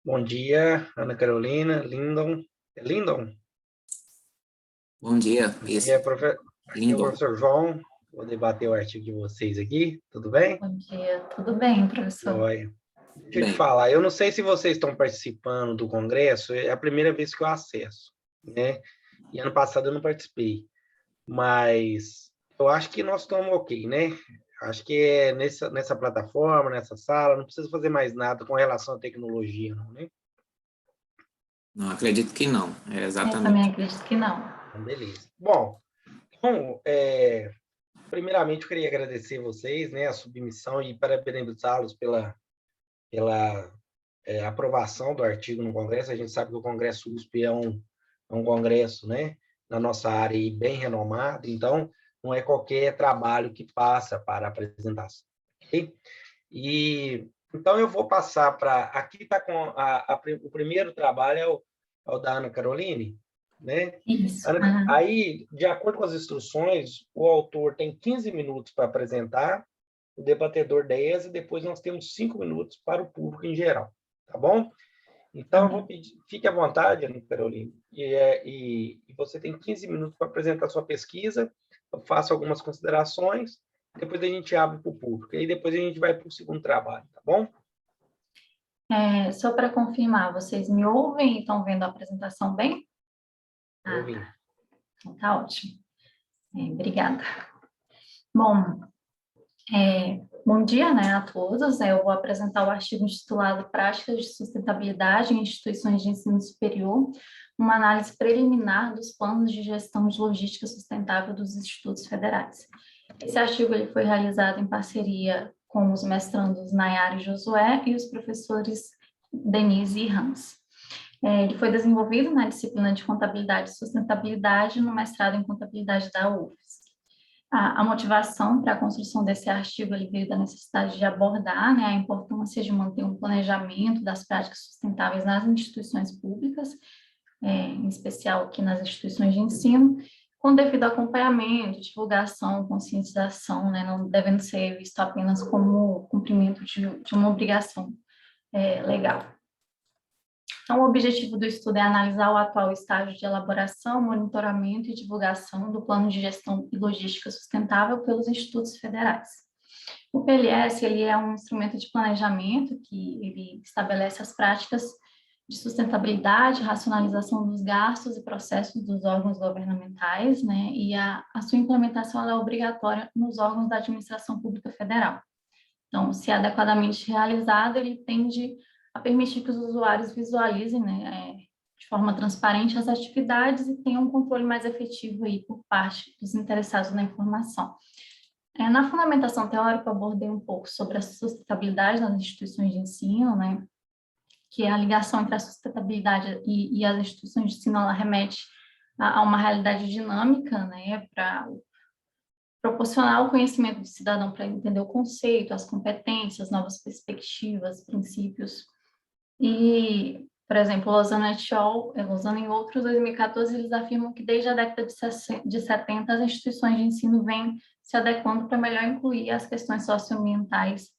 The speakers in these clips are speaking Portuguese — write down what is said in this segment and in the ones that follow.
Bom dia, Ana Carolina, Lindon. É Lindon? Bom dia, Aqui é o Lindon. professor João. Vou debater o artigo de vocês aqui, tudo bem? Bom dia, tudo bem, professor? Joia. Deixa eu te Bem, falar, eu não sei se vocês estão participando do congresso, é a primeira vez que eu acesso, né? E ano passado eu não participei, mas eu acho que nós estamos ok, né? Acho que é nessa plataforma, nessa sala, não precisa fazer mais nada com relação à tecnologia, não, né? não acredito que não, Eu também exatamente. acredito que não. Então, beleza. Bom, então, primeiramente, eu queria agradecer vocês, né, a submissão e parabenizá-los pela aprovação do artigo no Congresso. A gente sabe que o Congresso USP é um congresso, né, na nossa área aí, bem renomado, então não é qualquer trabalho que passa para a apresentação. Okay? E então eu vou passar para... Aqui está com o primeiro trabalho é o da Ana Caroline, né? Isso. Aí, de acordo com as instruções, o autor tem 15 minutos para apresentar, o debatedor 10, e depois nós temos 5 minutos para o público em geral, tá bom? Então, eu vou pedir, fique à vontade, Ana Carolina, e você tem 15 minutos para apresentar a sua pesquisa, eu faço algumas considerações, depois a gente abre para o público, e aí depois a gente vai para o segundo trabalho, tá bom? Só para confirmar, vocês me ouvem e estão vendo a apresentação bem? Ouvindo. Então tá ótimo. Obrigada. Bom, bom dia, né, a todos. Eu vou apresentar o artigo intitulado Práticas de Sustentabilidade em Instituições de Ensino Superior, uma análise preliminar dos planos de gestão de logística sustentável dos institutos federais. Esse artigo ele foi realizado em parceria com os mestrandos Nayara e Josué e os professores Denise e Hans. Ele foi desenvolvido na disciplina de Contabilidade e Sustentabilidade no mestrado em Contabilidade da UFES. A motivação para a construção desse artigo ele veio da necessidade de abordar, né, a importância de manter um planejamento das práticas sustentáveis nas instituições públicas, em especial aqui nas instituições de ensino, com devido acompanhamento, divulgação, conscientização, né, não devendo ser visto apenas como cumprimento de uma obrigação legal. Então, o objetivo do estudo é analisar o atual estágio de elaboração, monitoramento e divulgação do Plano de Gestão e Logística Sustentável pelos institutos federais. O PLS ele é um instrumento de planejamento que ele estabelece as práticas de sustentabilidade, racionalização dos gastos e processos dos órgãos governamentais, né, e a sua implementação é obrigatória nos órgãos da administração pública federal. Então, se adequadamente realizado, ele tende a permitir que os usuários visualizem, né, de forma transparente as atividades e tenham um controle mais efetivo aí por parte dos interessados na informação. Na fundamentação teórica, eu abordei um pouco sobre a sustentabilidade nas instituições de ensino, né, que é a ligação entre a sustentabilidade e as instituições de ensino, ela remete a uma realidade dinâmica, né, para proporcionar o conhecimento do cidadão para entender o conceito, as competências, novas perspectivas, princípios. E, por exemplo, Lozano et al., Lozano e outros, em 2014, eles afirmam que desde a década de 70 as instituições de ensino vêm se adequando para melhor incluir as questões socioambientais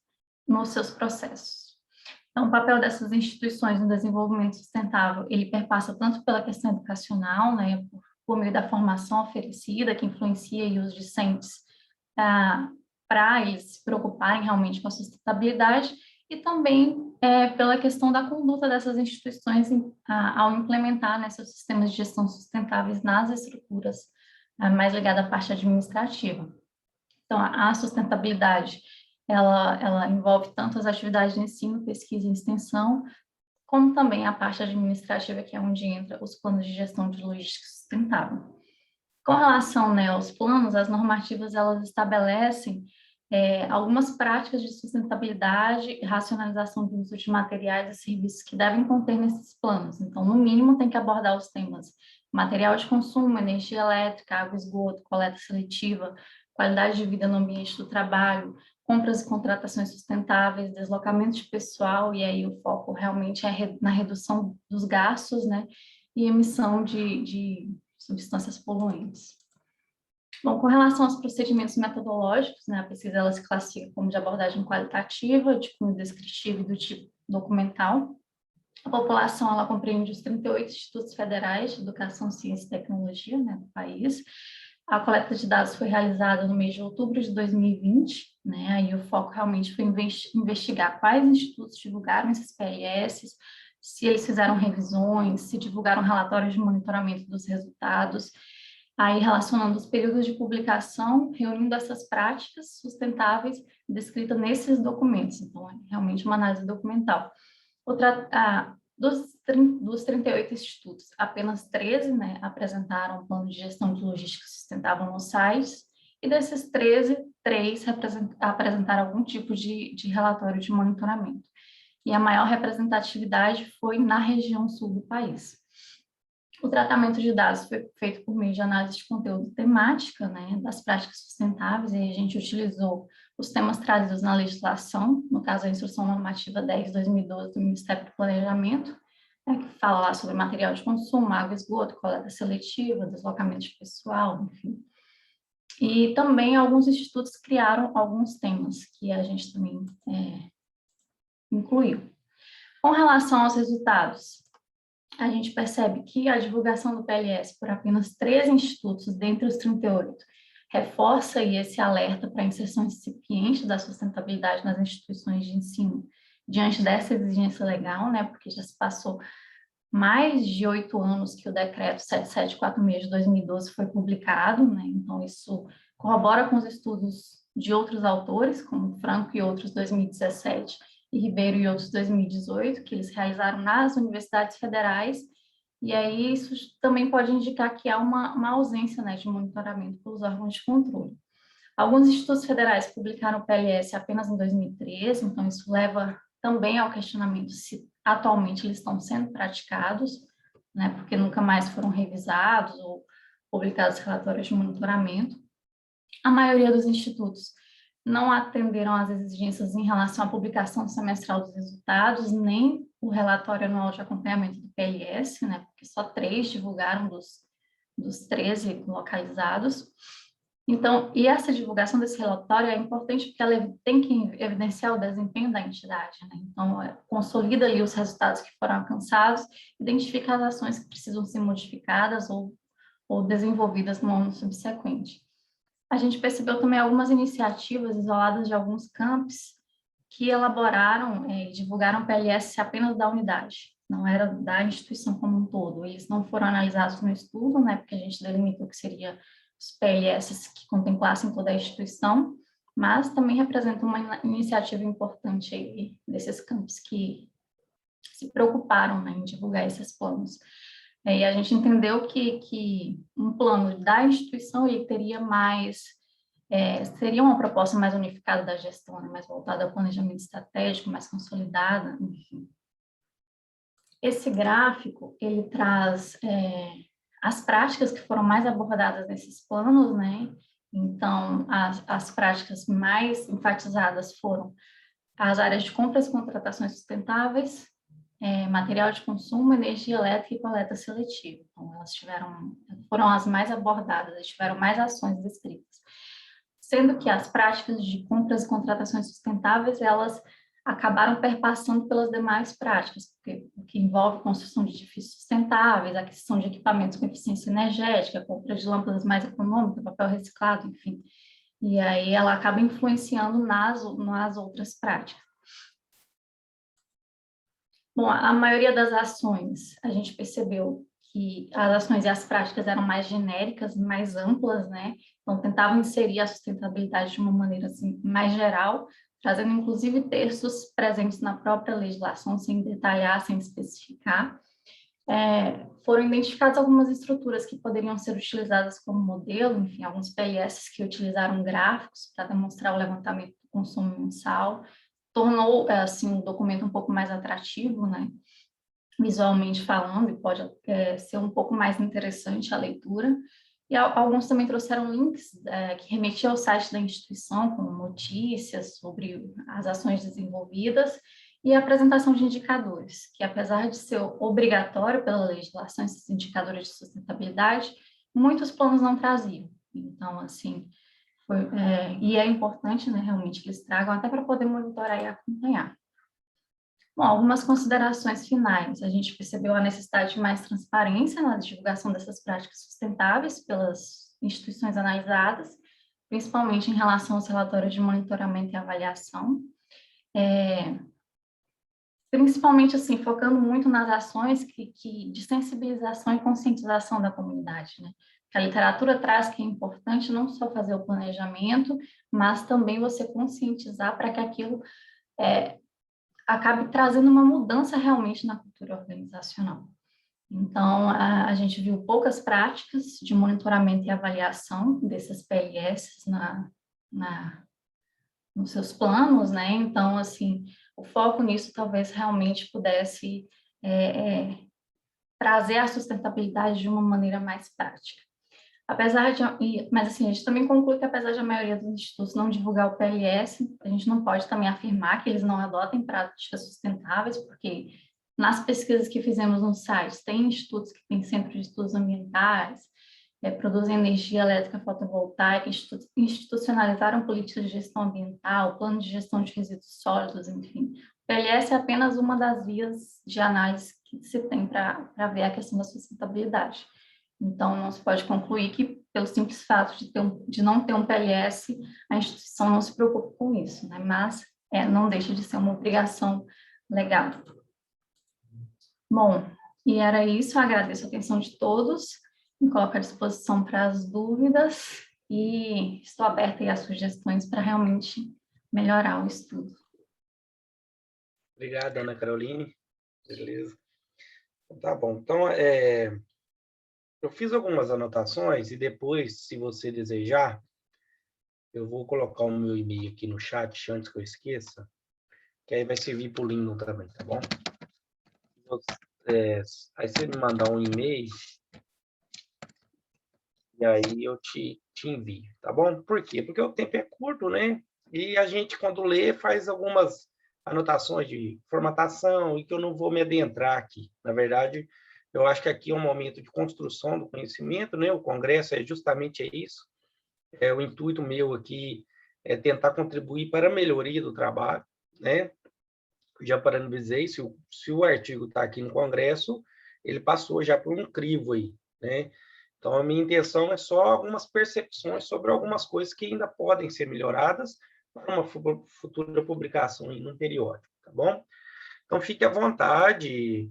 nos seus processos. Então, o papel dessas instituições no desenvolvimento sustentável, ele perpassa tanto pela questão educacional, né, por meio da formação oferecida, que influencia aí os discentes para eles se preocuparem realmente com a sustentabilidade, e também pela questão da conduta dessas instituições ao implementar, né, seus sistemas de gestão sustentáveis nas estruturas mais ligadas à parte administrativa. Então, a sustentabilidade, ela envolve tanto as atividades de ensino, pesquisa e extensão, como também a parte administrativa, que é onde entra os planos de gestão de logística sustentável. Com relação, né, aos planos, as normativas elas estabelecem algumas práticas de sustentabilidade e racionalização do uso de materiais e serviços que devem conter nesses planos. Então, no mínimo, tem que abordar os temas material de consumo, energia elétrica, água e esgoto, coleta seletiva, qualidade de vida no ambiente do trabalho, compras e contratações sustentáveis, deslocamento de pessoal, e aí o foco realmente é na redução dos gastos, né, e emissão de substâncias poluentes. Bom, com relação aos procedimentos metodológicos, né, a pesquisa ela se classifica como de abordagem qualitativa, de cunho descritivo e do tipo documental. A população, ela compreende os 38 institutos federais de educação, ciência e tecnologia, né, do país. A coleta de dados foi realizada no mês de outubro de 2020, né, aí o foco realmente foi investigar quais institutos divulgaram esses PLS, se eles fizeram revisões, se divulgaram relatórios de monitoramento dos resultados, aí relacionando os períodos de publicação, reunindo essas práticas sustentáveis descritas nesses documentos. Então, é realmente uma análise documental. Dos 38 institutos, apenas 13, né, apresentaram um plano de gestão de logística sustentável nos sites, e desses 13, 3 apresentaram algum tipo de relatório de monitoramento. E a maior representatividade foi na região sul do país. O tratamento de dados foi feito por meio de análise de conteúdo temática, né, das práticas sustentáveis, e a gente utilizou os temas trazidos na legislação, no caso a Instrução Normativa 10/2012 do Ministério do Planejamento, né, que fala lá sobre material de consumo, água e esgoto, coleta seletiva, deslocamento de pessoal, enfim. E também alguns institutos criaram alguns temas que a gente também incluiu. Com relação aos resultados, a gente percebe que a divulgação do PLS por apenas 13 institutos dentre os 38 reforça aí esse alerta para a inserção incipiente da sustentabilidade nas instituições de ensino diante dessa exigência legal, né, porque já se passou mais de 8 anos que o decreto 7746 de 2012 foi publicado, né, então isso corrobora com os estudos de outros autores, como Franco e outros 2017, e Ribeiro e outros 2018, que eles realizaram nas universidades federais, e aí isso também pode indicar que há uma ausência, né, de monitoramento pelos órgãos de controle. Alguns institutos federais publicaram o PLS apenas em 2013, então isso leva também ao questionamento se atualmente eles estão sendo praticados, né, porque nunca mais foram revisados ou publicados relatórios de monitoramento. A maioria dos institutos não atenderam às exigências em relação à publicação semestral dos resultados, nem o relatório anual de acompanhamento do PLS, né, porque só 3 divulgaram dos 13 localizados. Então, e essa divulgação desse relatório é importante porque ela tem que evidenciar o desempenho da entidade, né? Então, consolida ali os resultados que foram alcançados, identifica as ações que precisam ser modificadas ou desenvolvidas no ano subsequente. A gente percebeu também algumas iniciativas isoladas de alguns campos que elaboraram e divulgaram PLS apenas da unidade, não era da instituição como um todo. Eles não foram analisados no estudo, né, porque a gente delimitou que seria os PLS que contemplassem toda a instituição, mas também representa uma iniciativa importante aí desses campos que se preocuparam, né, em divulgar esses planos. E a gente entendeu que um plano da instituição ele teria mais, seria uma proposta mais unificada da gestão, né, mais voltada ao planejamento estratégico, mais consolidada, enfim. Esse gráfico, ele traz as práticas que foram mais abordadas nesses planos, né? Então, as práticas mais enfatizadas foram as áreas de compras e contratações sustentáveis, material de consumo, energia elétrica e coleta seletiva. Então, elas foram as mais abordadas, tiveram mais ações descritas. Sendo que as práticas de compras e contratações sustentáveis, elas acabaram perpassando pelas demais práticas, porque o que envolve construção de edifícios sustentáveis, aquisição de equipamentos com eficiência energética, compra de lâmpadas mais econômicas, papel reciclado, enfim. E aí ela acaba influenciando nas outras práticas. Bom, a maioria das ações, a gente percebeu que as ações e as práticas eram mais genéricas, mais amplas, né? Então, tentavam inserir a sustentabilidade de uma maneira assim, mais geral, trazendo inclusive textos presentes na própria legislação, sem detalhar, sem especificar. Foram identificadas algumas estruturas que poderiam ser utilizadas como modelo, enfim, alguns PLS que utilizaram gráficos para demonstrar o levantamento do consumo mensal, tornou assim o documento um pouco mais atrativo, né, visualmente falando, e pode ser um pouco mais interessante a leitura. E alguns também trouxeram links que remetiam ao site da instituição, com notícias sobre as ações desenvolvidas e a apresentação de indicadores, que apesar de ser obrigatório pela legislação, esses indicadores de sustentabilidade, muitos planos não traziam. Então, assim, e é importante, né, realmente, que eles tragam até para poder monitorar e acompanhar. Bom, algumas considerações finais. A gente percebeu a necessidade de mais transparência na divulgação dessas práticas sustentáveis pelas instituições analisadas, principalmente em relação aos relatórios de monitoramento e avaliação. Principalmente, assim, focando muito nas ações de sensibilização e conscientização da comunidade, né? Que a literatura traz que é importante não só fazer o planejamento, mas também você conscientizar para que aquilo acabe trazendo uma mudança realmente na cultura organizacional. Então, a gente viu poucas práticas de monitoramento e avaliação desses PLS nos seus planos, né? Então, assim, o foco nisso talvez realmente pudesse trazer a sustentabilidade de uma maneira mais prática. Mas assim, a gente também conclui que apesar de a maioria dos institutos não divulgar o PLS, a gente não pode também afirmar que eles não adotem práticas sustentáveis, porque nas pesquisas que fizemos nos sites, tem institutos que têm centro de estudos ambientais, produzem energia elétrica fotovoltaica, institucionalizaram políticas de gestão ambiental, plano de gestão de resíduos sólidos, enfim. O PLS é apenas uma das vias de análise que se tem para ver a questão da sustentabilidade. Então, não se pode concluir que, pelo simples fato de não ter um PLS, a instituição não se preocupa com isso, né? Mas não deixa de ser uma obrigação legal. Bom, e era isso, agradeço a atenção de todos, me coloco à disposição para as dúvidas e estou aberta aí às sugestões para realmente melhorar o estudo. Obrigado, Ana Caroline. Beleza. Tá bom. Então, eu fiz algumas anotações e depois, se você desejar, eu vou colocar o meu e-mail aqui no chat antes que eu esqueça, que aí vai servir para o Lino também, tá bom? Aí você me mandar um e-mail e aí eu te envio, tá bom? Por quê? Porque o tempo é curto, né? E a gente, quando lê, faz algumas anotações de formatação e que eu não vou me adentrar aqui. Na verdade, eu acho que aqui é um momento de construção do conhecimento, né? O congresso é justamente isso. O intuito meu aqui é tentar contribuir para a melhoria do trabalho, né? Já parabenizei, se o artigo está aqui no congresso, ele passou já por um crivo aí, né? Então, a minha intenção é só algumas percepções sobre algumas coisas que ainda podem ser melhoradas para uma futura publicação em um periódico, tá bom? Então, fique à vontade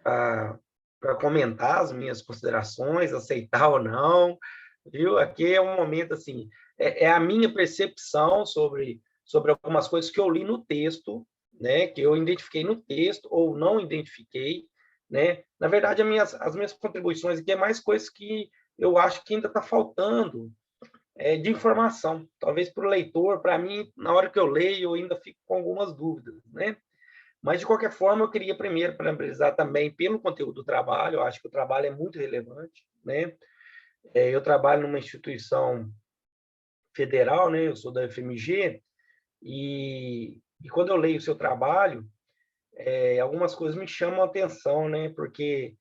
para comentar as minhas considerações, aceitar ou não, viu? Aqui é um momento, assim, é a minha percepção sobre algumas coisas que eu li no texto, né? Que eu identifiquei no texto ou não identifiquei, né? Na verdade, as minhas contribuições aqui é mais coisas que eu acho que ainda está faltando de informação. Talvez para o leitor, para mim, na hora que eu leio, eu ainda fico com algumas dúvidas, né? Mas, de qualquer forma, eu queria primeiro parabenizar também pelo conteúdo do trabalho. Eu acho que o trabalho é muito relevante, né? Eu trabalho numa instituição federal, né? Eu sou da FMG, e quando eu leio o seu trabalho, algumas coisas me chamam a atenção, né? Porque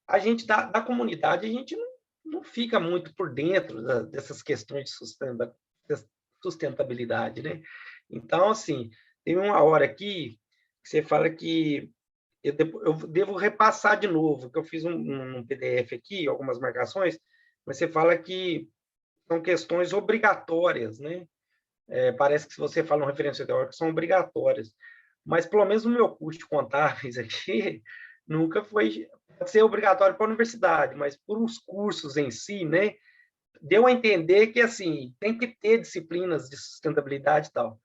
a gente da comunidade, a gente não fica muito por dentro dessas questões de sustentabilidade, né? Então, assim, tem uma hora aqui que você fala que eu devo repassar de novo, que eu fiz um PDF aqui, algumas marcações, mas você fala que são questões obrigatórias, né? Parece que se você fala uma referência teórica, são obrigatórias. Mas, pelo menos no meu curso de contábeis aqui, nunca foi... Pode ser obrigatório para a universidade, mas por os cursos em si, né? Deu a entender que, assim, tem que ter disciplinas de sustentabilidade e tal.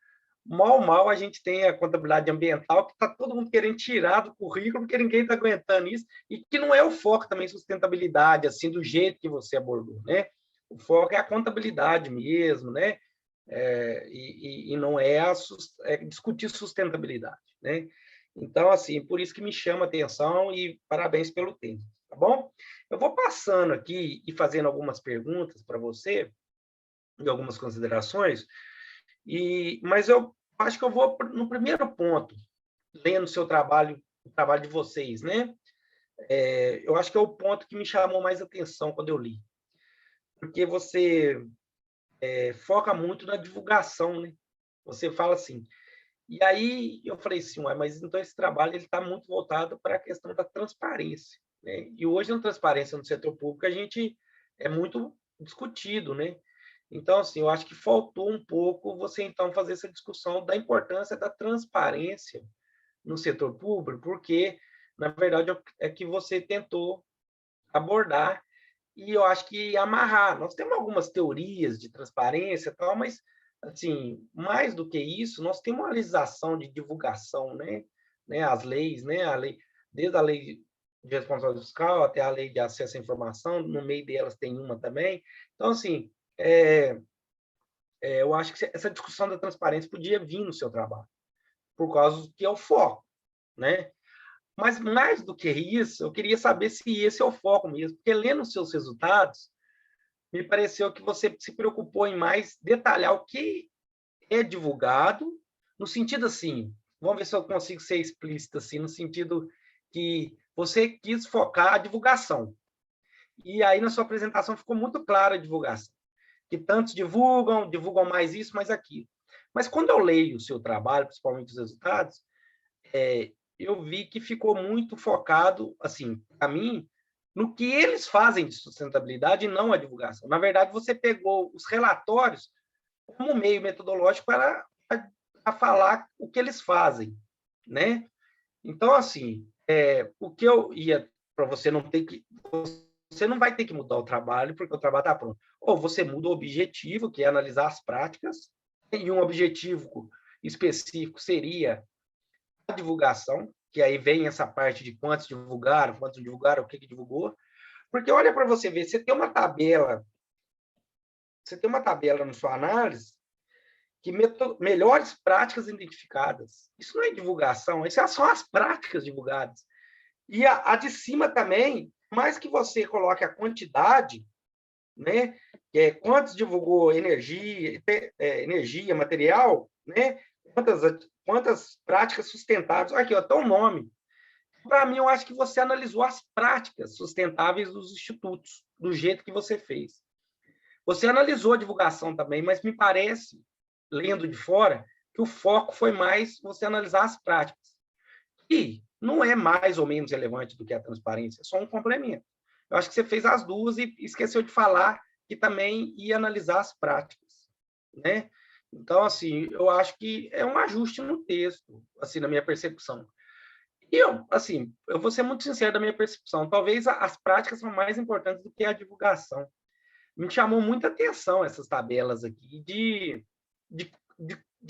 Mal a gente tem a contabilidade ambiental, que está todo mundo querendo tirar do currículo, porque ninguém está aguentando isso, e que não é o foco também sustentabilidade, assim, do jeito que você abordou, né? O foco é a contabilidade mesmo, né? E não é discutir sustentabilidade, né? Então, assim, por isso que me chama a atenção e parabéns pelo tempo, tá bom? Eu vou passando aqui e fazendo algumas perguntas para você, e algumas considerações, mas eu acho que eu vou no primeiro ponto, lendo o seu trabalho, o trabalho de vocês, né? Eu acho que é o ponto que me chamou mais atenção quando eu li, porque você foca muito na divulgação, né? Você fala assim, E aí eu falei assim, ué, mas então esse trabalho ele está muito voltado para a questão da transparência, né? E hoje a transparência no setor público a gente é muito discutido, né? Então, assim, eu acho que faltou um pouco você, então, fazer essa discussão da importância da transparência no setor público, porque, na verdade, é que você tentou abordar e eu acho que amarrar. Nós temos algumas teorias de transparência e tal, mas, assim, mais do que isso, nós temos uma legislação de divulgação, né? As leis, né? Desde a lei de responsabilidade fiscal até a lei de acesso à informação, no meio delas tem uma também. Então, assim, eu acho que essa discussão da transparência podia vir no seu trabalho, por causa que é o foco, né? Mas, mais do que isso, eu queria saber se esse é o foco mesmo, porque lendo os seus resultados, me pareceu que você se preocupou em mais detalhar o que é divulgado, no sentido assim, vamos ver se eu consigo ser explícito assim, no sentido que você quis focar a divulgação. E aí, na sua apresentação, ficou muito clara a divulgação. Que tantos divulgam mais isso, mais aquilo. Mas quando eu leio o seu trabalho, principalmente os resultados, eu vi que ficou muito focado, assim, para mim, no que eles fazem de sustentabilidade e não a divulgação. Na verdade, você pegou os relatórios como meio metodológico para falar o que eles fazem, né? Então, assim, o que eu ia para você não ter que você não vai ter que mudar o trabalho porque o trabalho está pronto. Ou você muda o objetivo, que é analisar as práticas, e um objetivo específico seria a divulgação, que aí vem essa parte de quantos divulgaram, o que divulgou. Porque olha para você ver, você tem uma tabela na sua análise que melhores práticas identificadas. Isso não é divulgação, isso são as práticas divulgadas. E a de cima também, mais que você coloque a quantidade, né? Quantos divulgou energia, material, né? Quantas práticas sustentáveis. Aqui, até o nome. Para mim, eu acho que você analisou as práticas sustentáveis dos institutos, do jeito que você fez. Você analisou a divulgação também, mas me parece, lendo de fora, que o foco foi mais você analisar as práticas. E não é mais ou menos relevante do que a transparência, é só um complemento. Eu acho que você fez as duas e esqueceu de falar que também ia analisar as práticas, né? Então, assim, eu acho que é um ajuste no texto, assim, na minha percepção. E eu vou ser muito sincero da minha percepção, talvez as práticas são mais importantes do que a divulgação. Me chamou muita atenção essas tabelas aqui de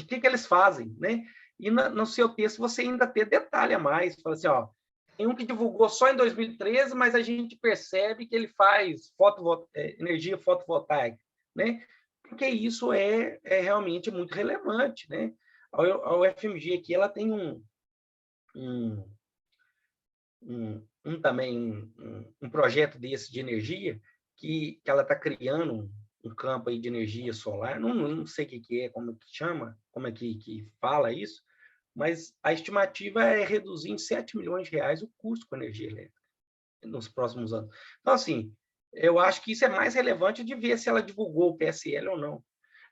que eles fazem, né? E no seu texto você ainda tem detalhe a mais, fala assim, ó, tem um que divulgou só em 2013, mas a gente percebe que ele faz energia fotovoltaica, né? Porque isso é realmente muito relevante, né? A UFMG aqui, ela tem também um projeto desse de energia que ela está criando um campo aí de energia solar, não sei o que é, como que chama, como é que fala isso, mas a estimativa é reduzir em 7 milhões de reais o custo com energia elétrica nos próximos anos. Então, assim, eu acho que isso é mais relevante de ver se ela divulgou o PSL ou não.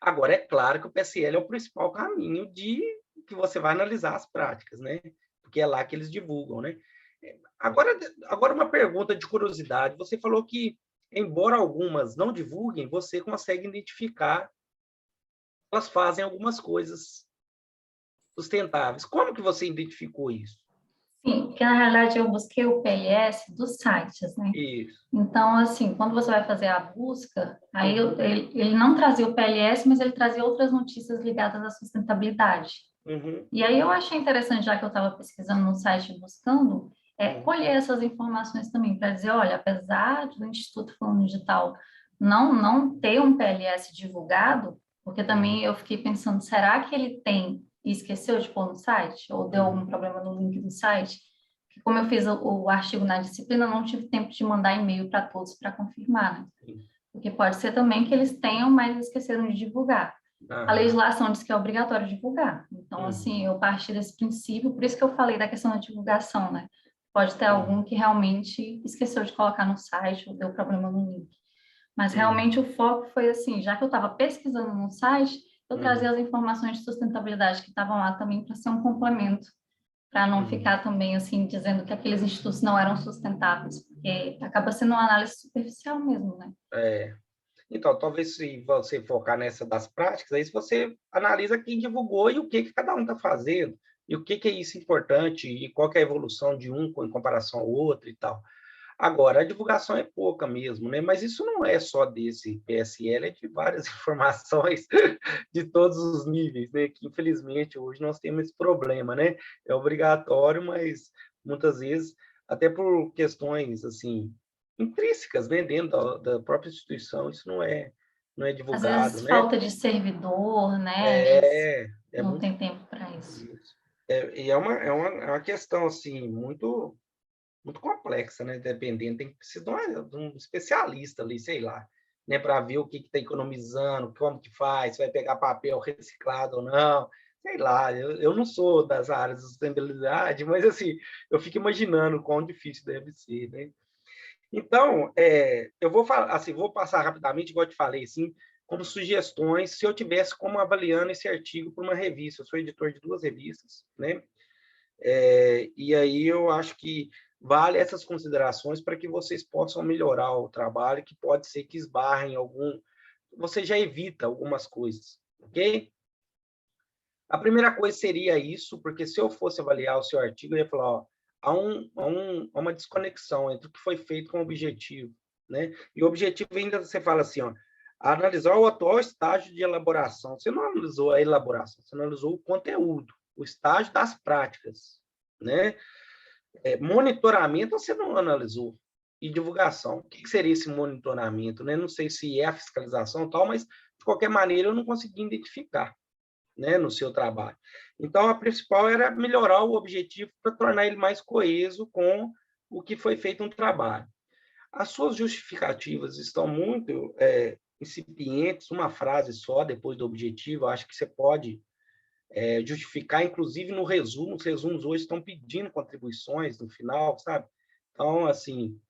Agora, é claro que o PSL é o principal caminho de que você vai analisar as práticas, né? Porque é lá que eles divulgam, né? Agora uma pergunta de curiosidade. Você falou que, embora algumas não divulguem, você consegue identificar que elas fazem algumas coisas sustentáveis. Como que você identificou isso? Sim, porque na realidade eu busquei o PLS dos sites, né? Isso. Então, assim, quando você vai fazer a busca, aí ele não trazia o PLS, mas ele trazia outras notícias ligadas à sustentabilidade. Uhum. E aí eu achei interessante, já que eu estava pesquisando no site buscando, colher essas informações também, para dizer, olha, apesar do Instituto Fulano de Tal não ter um PLS divulgado, porque também eu fiquei pensando, será que ele tem e esqueceu de pôr no site? Ou deu algum problema no link do site? Porque como eu fiz o artigo na disciplina, eu não tive tempo de mandar e-mail para todos para confirmar, né? Porque pode ser também que eles tenham, mas esqueceram de divulgar. A legislação diz que é obrigatório divulgar. Então, assim, eu parti desse princípio, por isso que eu falei da questão da divulgação, né? Pode ter algum que realmente esqueceu de colocar no site ou deu problema no link. Mas realmente o foco foi assim, já que eu estava pesquisando no site, eu trazia as informações de sustentabilidade que estavam lá também para ser um complemento, para não ficar também assim dizendo que aqueles institutos não eram sustentáveis, porque acaba sendo uma análise superficial mesmo, né? Então, talvez se você focar nessa das práticas, aí você analisa quem divulgou e o que cada um está fazendo, e o que é isso importante, e qual que é a evolução de um em comparação ao outro e tal. Agora, a divulgação é pouca mesmo, né? Mas isso não é só desse PSL, é de várias informações de todos os níveis, né? Que infelizmente hoje nós temos esse problema, né? É obrigatório, mas muitas vezes, até por questões assim intrínsecas, né? Dentro da própria instituição, isso não é Às divulgado, vezes né? falta de servidor, né? Eles É não muito têm tempo para isso. isso. E é uma questão assim muito complexa, né? Dependendo, tem que precisar de um especialista ali, sei lá, né? Para ver o que está economizando, como que faz, se vai pegar papel reciclado ou não, sei lá. Eu não sou das áreas de sustentabilidade, mas assim, eu fico imaginando quão difícil deve ser, né? Então, eu vou falar, assim, vou passar rapidamente, igual eu te falei, assim, como sugestões, se eu tivesse como avaliando esse artigo para uma revista. Eu sou editor de 2 revistas, né? E aí eu acho que vale essas considerações para que vocês possam melhorar o trabalho, que pode ser que esbarrem algum... Você já evita algumas coisas, ok? A primeira coisa seria isso, porque se eu fosse avaliar o seu artigo, eu ia falar, ó, há uma desconexão entre o que foi feito com o objetivo, né? E o objetivo ainda, você fala assim, ó, analisar o atual estágio de elaboração. Você não analisou a elaboração, você analisou o conteúdo, o estágio das práticas, né? Monitoramento você não analisou. E divulgação. O que seria esse monitoramento? Né? Não sei se é a fiscalização e tal, mas, de qualquer maneira, eu não consegui identificar, né, no seu trabalho. Então, a principal era melhorar o objetivo para tornar ele mais coeso com o que foi feito no trabalho. As suas justificativas estão muito incipientes, uma frase só depois do objetivo. Eu acho que você pode justificar, inclusive no resumo. Os resumos hoje estão pedindo contribuições no final, sabe? Então, assim,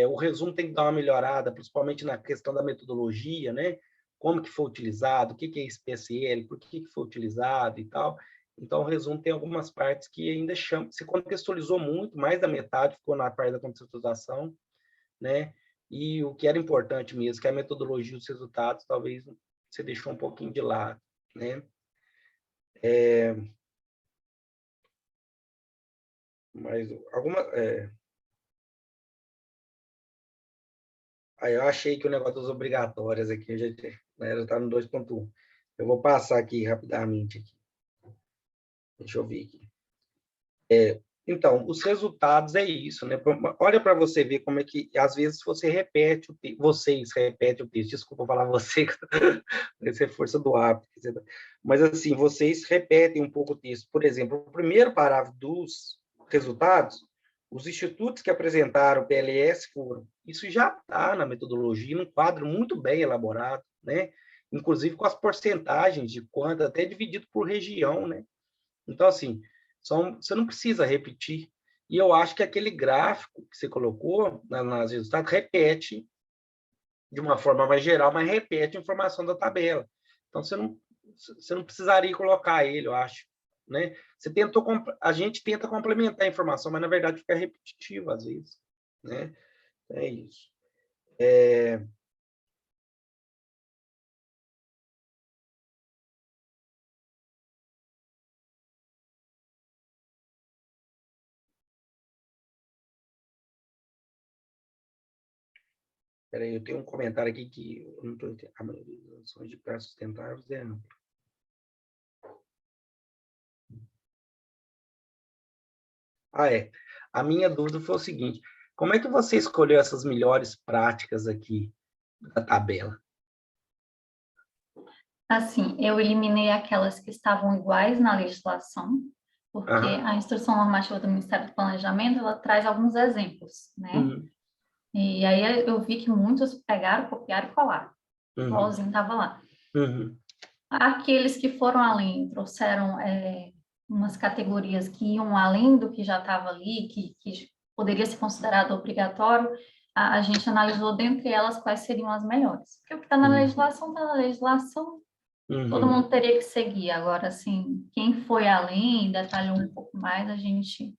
o resumo tem que dar uma melhorada, principalmente na questão da metodologia, né? Como que foi utilizado, o que é esse PSL, por que foi utilizado e tal. Então, o resumo tem algumas partes que ainda se contextualizou muito, mais da metade ficou na parte da contextualização, né? E o que era importante mesmo, que é a metodologia e os resultados, talvez você deixou um pouquinho de lado, né? Mas aí eu achei que o negócio das obrigatórias aqui, já está no 2.1. Eu vou passar aqui rapidamente. Deixa eu ver aqui. Então, os resultados é isso, né? Olha para você ver como é que, às vezes, vocês repetem o texto. Desculpa falar você, essa é força do hábito. Mas, assim, vocês repetem um pouco o texto. Por exemplo, o primeiro parágrafo dos resultados, os institutos que apresentaram o PLS foram. Isso já está na metodologia, num quadro muito bem elaborado, né? Inclusive com as porcentagens de quanto, até dividido por região, né? Então, assim, você não precisa repetir. E eu acho que aquele gráfico que você colocou nas resultados repete de uma forma mais geral, mas repete a informação da tabela. Então, você não precisaria colocar ele, eu acho. Né? A gente tenta complementar a informação, mas, na verdade, fica repetitivo às vezes. Né? É isso. Peraí, eu tenho um comentário aqui que eu não estou entendendo. A maioria das ações de prazo sustentáveis é ampla. A minha dúvida foi o seguinte: como é que você escolheu essas melhores práticas aqui da tabela? Assim, eu eliminei aquelas que estavam iguais na legislação, porque a Instrução Normativa do Ministério do Planejamento, ela traz alguns exemplos, né? E aí eu vi que muitos pegaram, copiaram e colaram. Igualzinho estava lá. Aqueles que foram além, trouxeram umas categorias que iam além do que já estava ali, que poderia ser considerado obrigatório, a gente analisou dentre elas quais seriam as melhores. Porque o que está na legislação, todo Uhum, mundo teria que seguir. Agora, assim, quem foi além, detalhou um pouco mais, a gente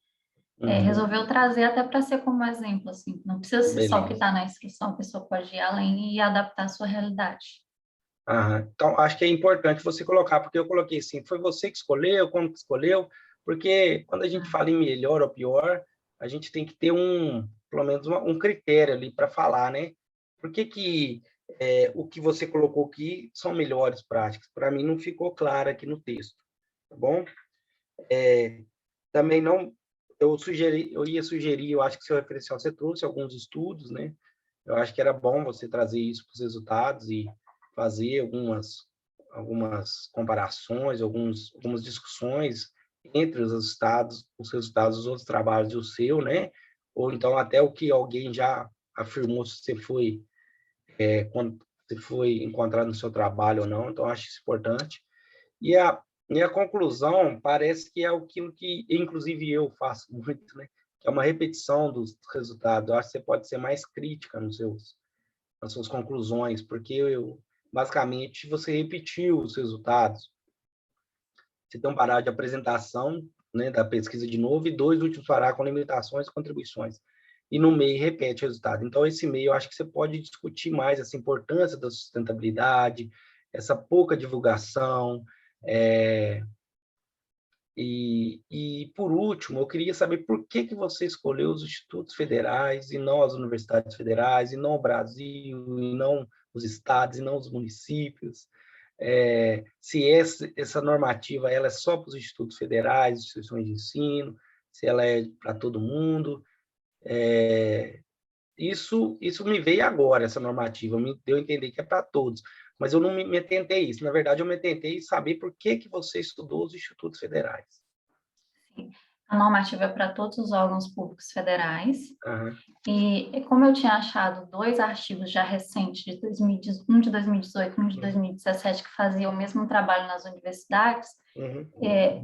uhum, resolveu trazer até para ser como exemplo, assim, não precisa ser só o que beleza. está na instrução, a pessoa pode ir além e adaptar a sua realidade. Aham. Então, acho que é importante você colocar, porque eu coloquei assim, foi você que escolheu, como que escolheu, porque quando a gente fala em melhor ou pior, a gente tem que ter pelo menos um critério ali para falar, né? Por que que o que você colocou aqui são melhores práticas? Para mim não ficou claro aqui no texto, tá bom? Também não, eu ia sugerir, eu acho que seu referencial você trouxe alguns estudos, né? Eu acho que era bom você trazer isso para os resultados e fazer algumas comparações, algumas discussões entre os resultados dos outros trabalhos e o seu, né? Ou então até o que alguém já afirmou se você foi, quando você foi encontrado no seu trabalho ou não. Então, acho isso importante. E a conclusão parece que é aquilo que, inclusive, eu faço muito, né? Que é uma repetição dos resultados. Eu acho que você pode ser mais crítica nas suas conclusões, porque basicamente você repetiu os resultados. Você tem um parágrafo de apresentação, né, da pesquisa de novo e 2 últimos parágrafos com limitações e contribuições. E no meio repete o resultado. Então, esse meio, eu acho que você pode discutir mais essa importância da sustentabilidade, essa pouca divulgação, é, por último, eu queria saber por que você escolheu os institutos federais e não as universidades federais, e não o Brasil, e não os estados, e não os municípios. Se essa normativa ela é só para os institutos federais, instituições de ensino, se ela é para todo mundo. Isso me veio agora, essa normativa, me deu a entender que é para todos, mas eu não me atentei a isso. Na verdade, eu me atentei a saber por que você estudou os institutos federais. Sim. A normativa é para todos os órgãos públicos federais. Aham. E como eu tinha achado dois artigos já recentes, um de 2018 e um de Uhum. 2017, que faziam o mesmo trabalho nas universidades, Uhum.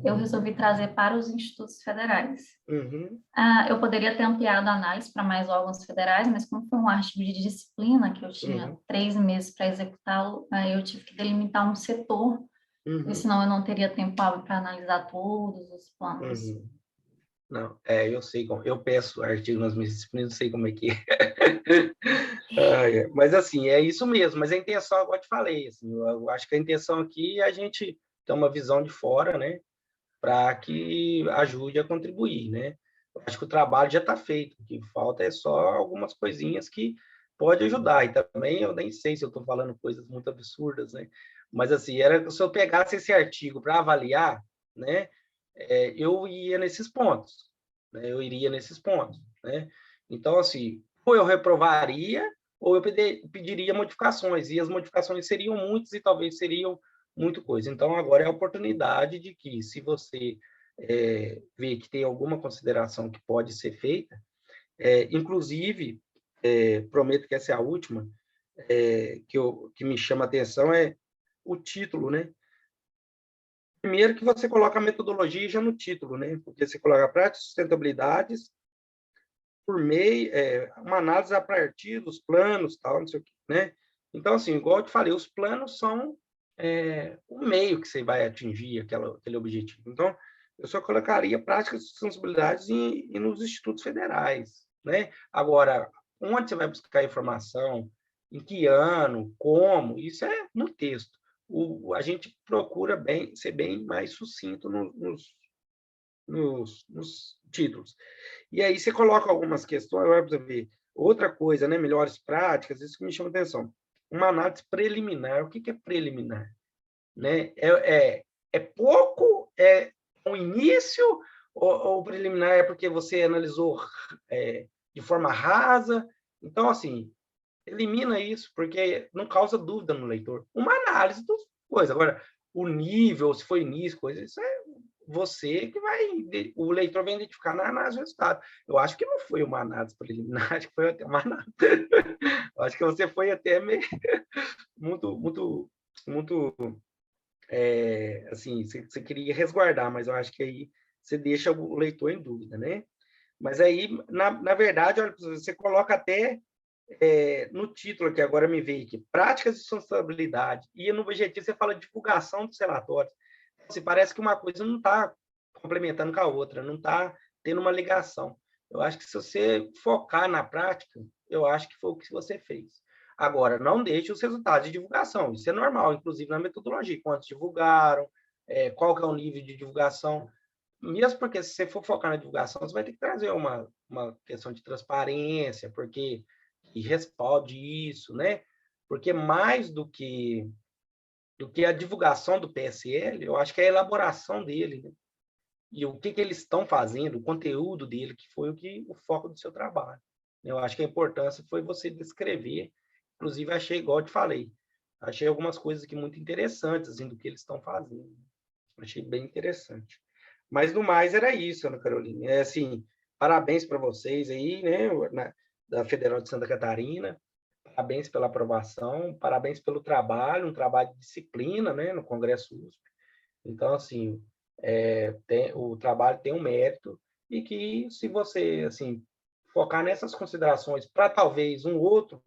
eu resolvi trazer para os institutos federais. Uhum. Eu poderia ter ampliado a análise para mais órgãos federais, mas como foi um artigo de disciplina que eu tinha Uhum. 3 meses para executá-lo, eu tive que delimitar um setor, porque Uhum. senão eu não teria tempo hábil para analisar todos os planos. Uhum. Não, eu sei como. Eu peço artigo nas minhas disciplinas, eu sei como é que é. Mas, assim, é isso mesmo. Mas a intenção, agora eu te falei, assim, eu acho que a intenção aqui é a gente ter uma visão de fora, né? Para que ajude a contribuir, né? Eu acho que o trabalho já está feito, o que falta é só algumas coisinhas que pode ajudar. E também eu nem sei se eu estou falando coisas muito absurdas, né? Mas assim, se eu pegasse esse artigo para avaliar, né? Eu ia nesses pontos, né? Eu iria nesses pontos, né? Então, assim, ou eu reprovaria, ou eu pediria modificações, e as modificações seriam muitas e talvez seriam muito coisa. Então, agora é a oportunidade de que, se você vê que tem alguma consideração que pode ser feita, inclusive, prometo que essa é a última, que me chama a atenção é o título, né? Primeiro que você coloca a metodologia já no título, né? Porque você coloca práticas de sustentabilidades por meio, uma análise a partir dos planos, tal, não sei o quê, né? Então, assim, igual eu te falei, os planos são o meio que você vai atingir aquele objetivo. Então, eu só colocaria práticas de sustentabilidade nos institutos federais, né? Agora, onde você vai buscar informação, em que ano, como, isso é no texto. A gente procura ser bem mais sucinto nos títulos. E aí você coloca algumas questões, vai ver outra coisa, né? Melhores práticas, isso que me chama atenção. Uma análise preliminar. O que é preliminar? Né? É pouco? É o início? Ou o preliminar é porque você analisou de forma rasa? Então, assim, elimina isso, porque não causa dúvida no leitor. Uma análise das coisas. Agora, o nível, se foi início, coisa, isso é você que vai. O leitor vai identificar na análise do resultado. Eu acho que não foi uma análise preliminar, acho que foi até uma análise. Eu acho que você foi até meio, muito, muito, muito. Assim, você queria resguardar, mas eu acho que aí você deixa o leitor em dúvida, né? Mas aí, na verdade, olha, você coloca até no título aqui, agora me veio aqui, práticas de sustentabilidade, e no objetivo você fala divulgação dos relatórios. Assim, parece que uma coisa não está complementando com a outra, não está tendo uma ligação. Eu acho que se você focar na prática, eu acho que foi o que você fez. Agora, não deixe os resultados de divulgação, isso é normal, inclusive na metodologia, quantos divulgaram, qual que é o nível de divulgação, mesmo porque se você for focar na divulgação, você vai ter que trazer uma questão de transparência, porque e respalde isso, né? Porque mais do que a divulgação do PSL, eu acho que é a elaboração dele, né? E o que eles estão fazendo, o conteúdo dele, que foi o foco do seu trabalho. Eu acho que a importância foi você descrever, inclusive achei, igual eu te falei, achei algumas coisas aqui muito interessantes, assim, do que eles estão fazendo. Achei bem interessante. Mas, no mais, era isso, Ana Carolina. Assim, parabéns para vocês aí, né, da Federal de Santa Catarina, parabéns pela aprovação, parabéns pelo trabalho, um trabalho de disciplina, né, no Congresso USP. Então, assim, o trabalho tem um mérito e que, se você, assim, focar nessas considerações para talvez um outro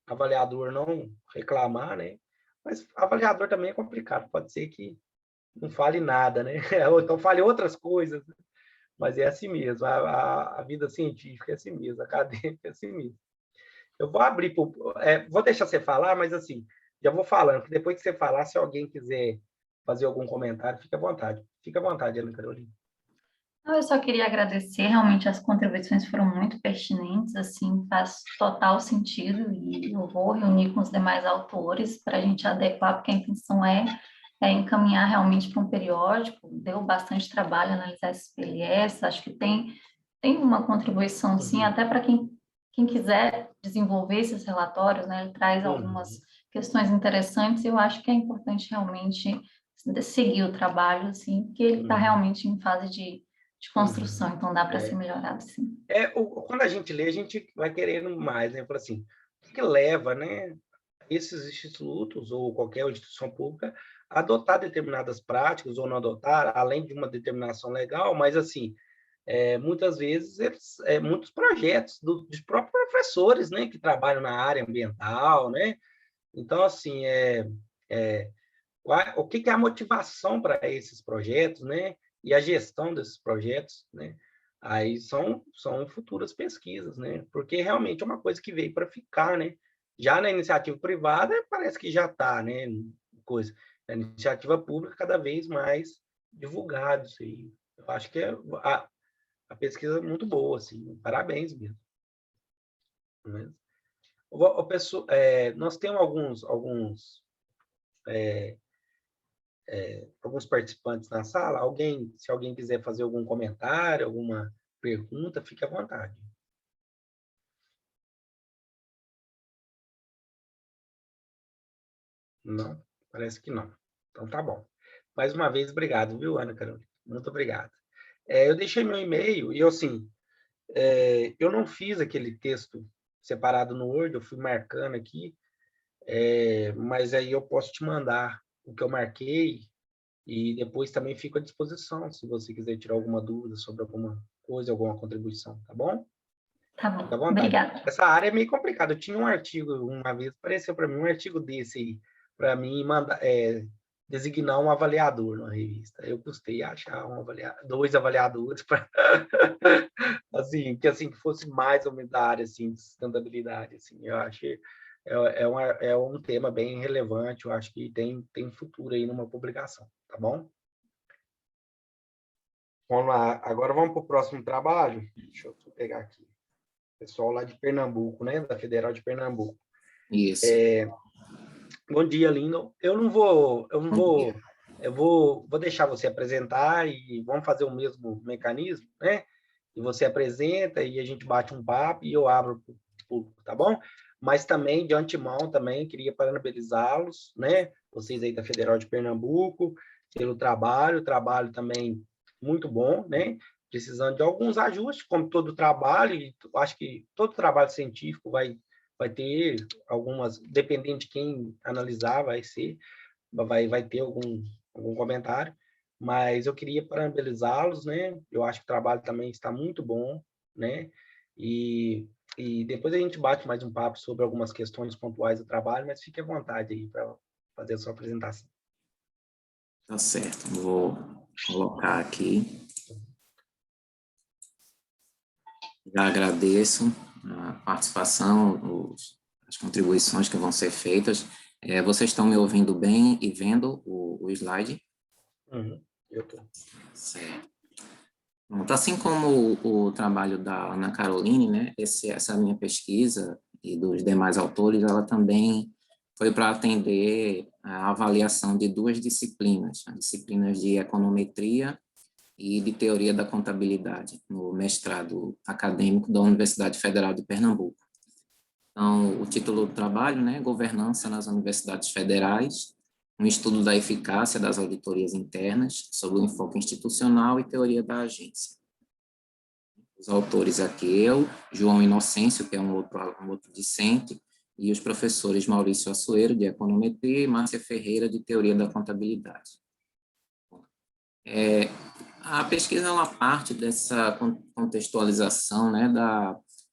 avaliador não reclamar, né, mas avaliador também é complicado, pode ser que não fale nada, né, ou então fale outras coisas, né? Mas é assim mesmo, a vida científica é assim mesmo, a acadêmica é assim mesmo. Eu vou abrir, vou deixar você falar, mas assim, já vou falando, que depois que você falar, se alguém quiser fazer algum comentário, fica à vontade. Fica à vontade, Ana Carolina. Eu só queria agradecer, realmente as contribuições foram muito pertinentes, assim, faz total sentido e eu vou reunir com os demais autores para a gente adequar, porque a intenção é encaminhar realmente para um periódico, deu bastante trabalho analisar esse PLS, acho que tem uma contribuição, sim, até para quem quiser desenvolver esses relatórios, né, ele traz algumas questões interessantes e eu acho que é importante realmente seguir o trabalho, assim, porque ele está realmente em fase de construção, então dá para ser melhorado, sim. Quando a gente lê, a gente vai querendo mais, né? Fala assim, o que leva, né, esses institutos ou qualquer instituição pública a adotar determinadas práticas ou não adotar, além de uma determinação legal, mas assim, muitas vezes muitos projetos dos próprios professores, né, que trabalham na área ambiental, né? Então, assim, o que é a motivação para esses projetos, né? E a gestão desses projetos, né? Aí são futuras pesquisas, né? Porque realmente é uma coisa que veio para ficar, né? Já na iniciativa privada, parece que já está, né? Coisa. Na iniciativa pública, cada vez mais divulgado isso aí. Eu acho que a pesquisa é muito boa, assim. Parabéns mesmo. Né? Nós temos alguns participantes na sala. Se alguém quiser fazer algum comentário, alguma pergunta, fique à vontade. Não, parece que não. Então tá bom. Mais uma vez, obrigado, viu, Ana Carolina? Muito obrigado. Eu deixei meu e-mail e assim, eu não fiz aquele texto separado no Word, eu fui marcando aqui, mas aí eu posso te mandar o que eu marquei e depois também fico à disposição, se você quiser tirar alguma dúvida sobre alguma coisa, alguma contribuição, tá bom? Tá Fica à bom, vontade. obrigada. Essa área é meio complicada. Eu tinha um artigo, uma vez, apareceu para mim um artigo desse aí, para mim designar um avaliador na revista. Eu custei achar dois avaliadores para assim, que fosse mais ou menos da área assim, de sustentabilidade. Assim. Eu achei é um tema bem relevante, eu acho que tem futuro aí numa publicação, tá bom? Vamos lá, agora vamos para o próximo trabalho. Deixa eu pegar aqui. Pessoal lá de Pernambuco, né? Da Federal de Pernambuco. Isso. Bom dia, Lindo. Eu vou deixar você apresentar e vamos fazer o mesmo mecanismo, né? E você apresenta e a gente bate um papo e eu abro para o público, tá bom? Mas também, de antemão, também queria parabenizá-los, né? Vocês aí da Federal de Pernambuco, pelo trabalho também muito bom, né? Precisando de alguns ajustes, como todo trabalho, e acho que todo trabalho científico vai ter algumas, dependendo de quem analisar, vai ter algum comentário, mas eu queria parabenizá-los, né? Eu acho que o trabalho também está muito bom, né? E E depois a gente bate mais um papo sobre algumas questões pontuais do trabalho, mas fique à vontade aí para fazer a sua apresentação. Tá certo. Vou colocar aqui. Já agradeço a participação, as contribuições que vão ser feitas. Vocês estão me ouvindo bem e vendo o slide? Uhum, eu estou. Certo. Pronto, assim como o trabalho da Ana Caroline, né, essa minha pesquisa e dos demais autores, ela também foi para atender a avaliação de duas disciplinas, as disciplinas de econometria e de teoria da contabilidade, no mestrado acadêmico da Universidade Federal de Pernambuco. Então, o título do trabalho, né, Governança nas Universidades Federais, um estudo da eficácia das auditorias internas sobre o enfoque institucional e teoria da agência. Os autores aqui, João Inocêncio, que é um outro discente, e os professores Maurício Assuero, de Econometria, e Márcia Ferreira, de Teoria da Contabilidade. A pesquisa é uma parte dessa contextualização, né,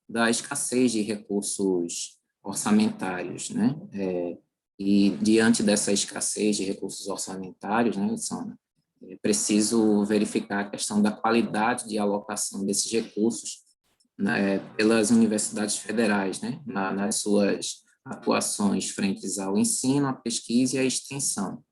da escassez de recursos orçamentários, né, e diante dessa escassez de recursos orçamentários, né, é preciso verificar a questão da qualidade de alocação desses recursos, né, pelas universidades federais, né, nas suas atuações frente ao ensino, à pesquisa e à extensão.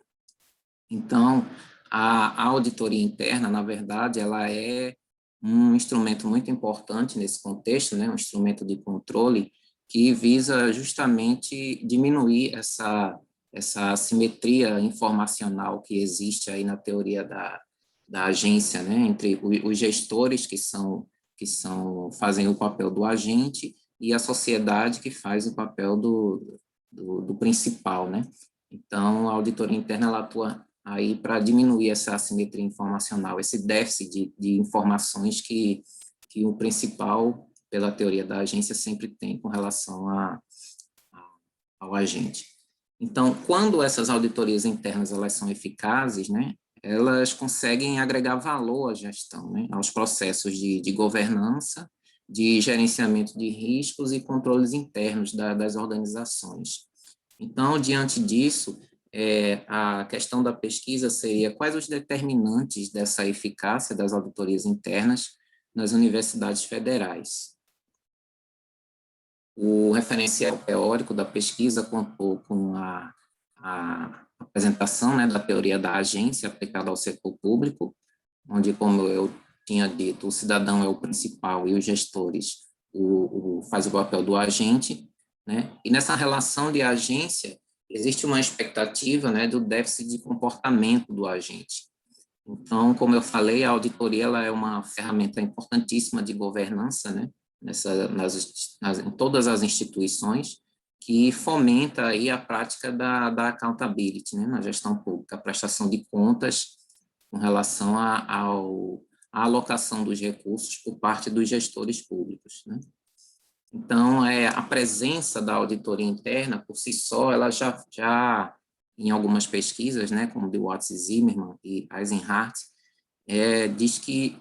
Então, a auditoria interna, na verdade, ela é um instrumento muito importante nesse contexto, né, um instrumento de controle que visa justamente diminuir essa assimetria informacional que existe aí na teoria da agência, né, entre os gestores fazem o papel do agente e a sociedade que faz o papel do principal, né. Então, a auditoria interna ela atua aí para diminuir essa assimetria informacional, esse déficit de informações que o principal, pela teoria da agência, sempre tem com relação ao agente. Então, quando essas auditorias internas elas são eficazes, né, elas conseguem agregar valor à gestão, né, aos processos de governança, de gerenciamento de riscos e controles internos das organizações. Então, diante disso, a questão da pesquisa seria quais os determinantes dessa eficácia das auditorias internas nas universidades federais. O referencial teórico da pesquisa contou com a apresentação, né, da teoria da agência aplicada ao setor público, onde, como eu tinha dito, o cidadão é o principal e os gestores faz o papel do agente, né? E nessa relação de agência, existe uma expectativa, né, do déficit de comportamento do agente. Então, como eu falei, a auditoria ela é uma ferramenta importantíssima de governança, né, em todas as instituições, que fomenta aí a prática da accountability, né, na gestão pública, a prestação de contas com relação à alocação dos recursos por parte dos gestores públicos, né. Então, a presença da auditoria interna, por si só, ela já em algumas pesquisas, né, como de Watts e Zimmermann e Eisenhardt, diz que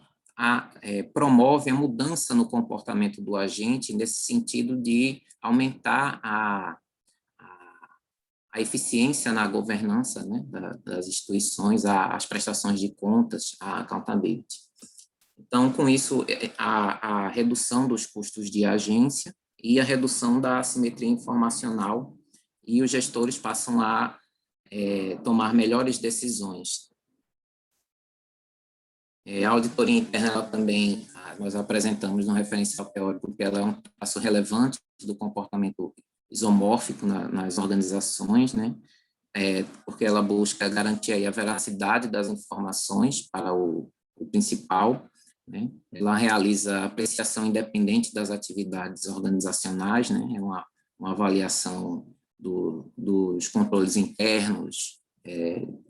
promove a mudança no comportamento do agente nesse sentido de aumentar a eficiência na governança, né, das instituições, as prestações de contas, a accountability. Então, com isso, a redução dos custos de agência e a redução da assimetria informacional, e os gestores passam a tomar melhores decisões. A auditoria interna, ela também, nós apresentamos no referencial teórico que ela é um passo relevante do comportamento isomórfico nas organizações, né? Porque ela busca garantir aí a veracidade das informações para o principal, né? Ela realiza apreciação independente das atividades organizacionais, né? É uma avaliação dos controles internos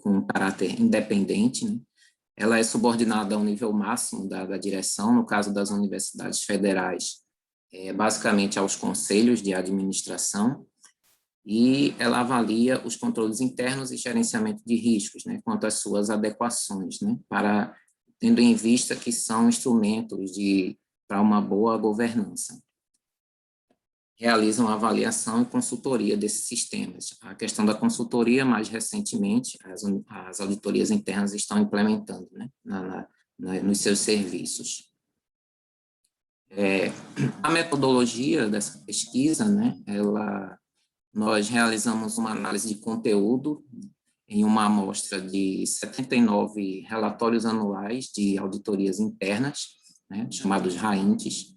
com caráter independente, né? Ela é subordinada ao nível máximo da direção, no caso das universidades federais, basicamente aos conselhos de administração, e ela avalia os controles internos e gerenciamento de riscos, né, quanto às suas adequações, né, tendo em vista que são instrumentos para uma boa governança. realizam a avaliação e consultoria desses sistemas. A questão da consultoria, mais recentemente, as auditorias internas estão implementando, né, nos seus serviços. A metodologia dessa pesquisa, né, nós realizamos uma análise de conteúdo em uma amostra de 79 relatórios anuais de auditorias internas, né, chamados RAINTs,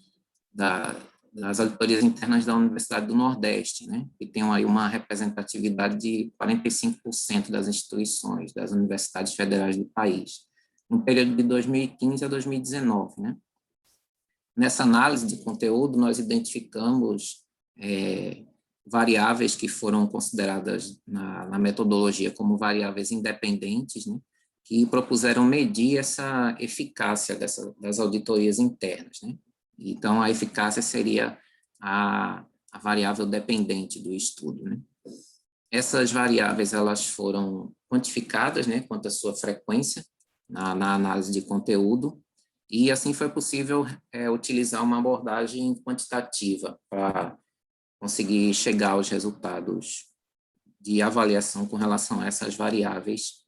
das auditorias internas da Universidade do Nordeste, né, que tem aí uma representatividade de 45% das instituições, das universidades federais do país, no período de 2015 a 2019, né. Nessa análise de conteúdo, nós identificamos variáveis que foram consideradas na metodologia como variáveis independentes, né, que propuseram medir essa eficácia das auditorias internas, né. Então, a eficácia seria a variável dependente do estudo, né. Essas variáveis, elas foram quantificadas, né, quanto à sua frequência na análise de conteúdo, e assim foi possível utilizar uma abordagem quantitativa para conseguir chegar aos resultados de avaliação com relação a essas variáveis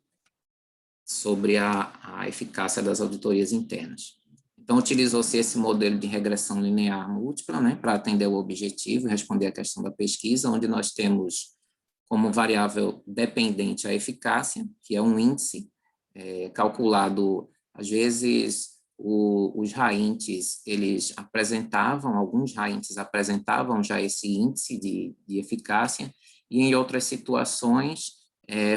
sobre a eficácia das auditorias internas. Então, utilizou-se esse modelo de regressão linear múltipla, né, para atender o objetivo e responder à questão da pesquisa, onde nós temos como variável dependente a eficácia, que é um índice calculado, às vezes, os RAINTs, alguns RAINTs apresentavam já esse índice de eficácia, e em outras situações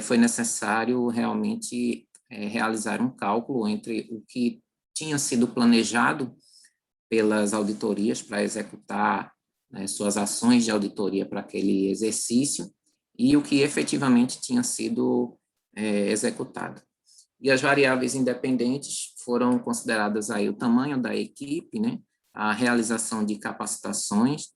foi necessário realmente realizar um cálculo entre o que tinha sido planejado pelas auditorias para executar, né, suas ações de auditoria para aquele exercício e o que efetivamente tinha sido executado. E as variáveis independentes foram consideradas aí o tamanho da equipe, né, a realização de capacitações,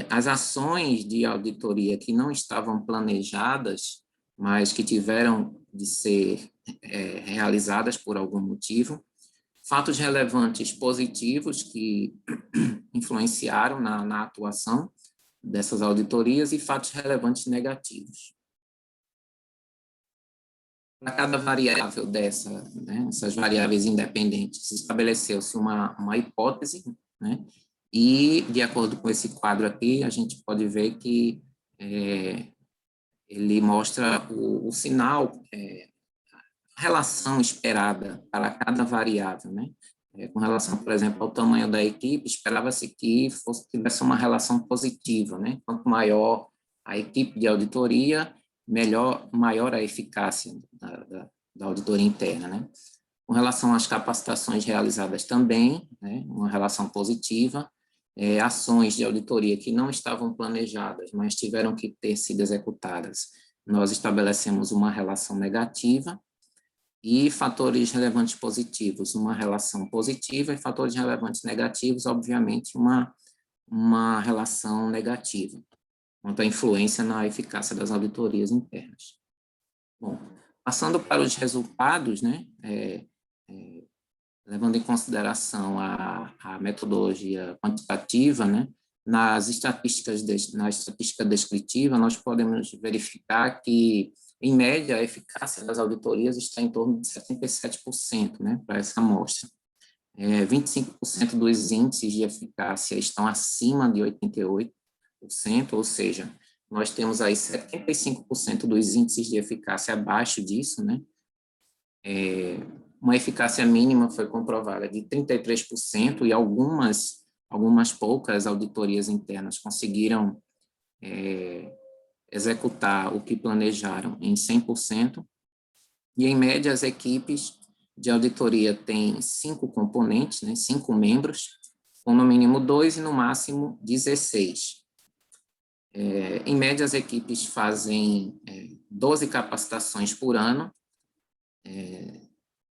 as ações de auditoria que não estavam planejadas, mas que tiveram de ser realizadas por algum motivo, fatos relevantes positivos que influenciaram na atuação dessas auditorias e fatos relevantes negativos. Para cada variável essas variáveis independentes, estabeleceu-se uma hipótese, né, e, de acordo com esse quadro aqui, a gente pode ver que ele mostra o sinal, a relação esperada para cada variável, né? Com relação, por exemplo, ao tamanho da equipe, esperava-se que tivesse uma relação positiva, né? Quanto maior a equipe de auditoria, maior a eficácia da auditoria interna, né? Com relação às capacitações realizadas também, né, uma relação positiva, ações de auditoria que não estavam planejadas, mas tiveram que ter sido executadas, nós estabelecemos uma relação negativa, e fatores relevantes positivos, uma relação positiva, e fatores relevantes negativos, obviamente, uma relação negativa, quanto à influência na eficácia das auditorias internas. Bom, passando para os resultados, né, levando em consideração a metodologia quantitativa, né, na estatística descritiva, nós podemos verificar que, em média, a eficácia das auditorias está em torno de 77%, né, para essa amostra. 25% dos índices de eficácia estão acima de 88%, ou seja, nós temos aí 75% dos índices de eficácia abaixo disso, né? Uma eficácia mínima foi comprovada de 33%, e algumas poucas auditorias internas conseguiram executar o que planejaram em 100%, e, em média, as equipes de auditoria têm 5 componentes, né, 5 membros, com no mínimo 2 e no máximo 16. Em média, as equipes fazem 12 capacitações por ano,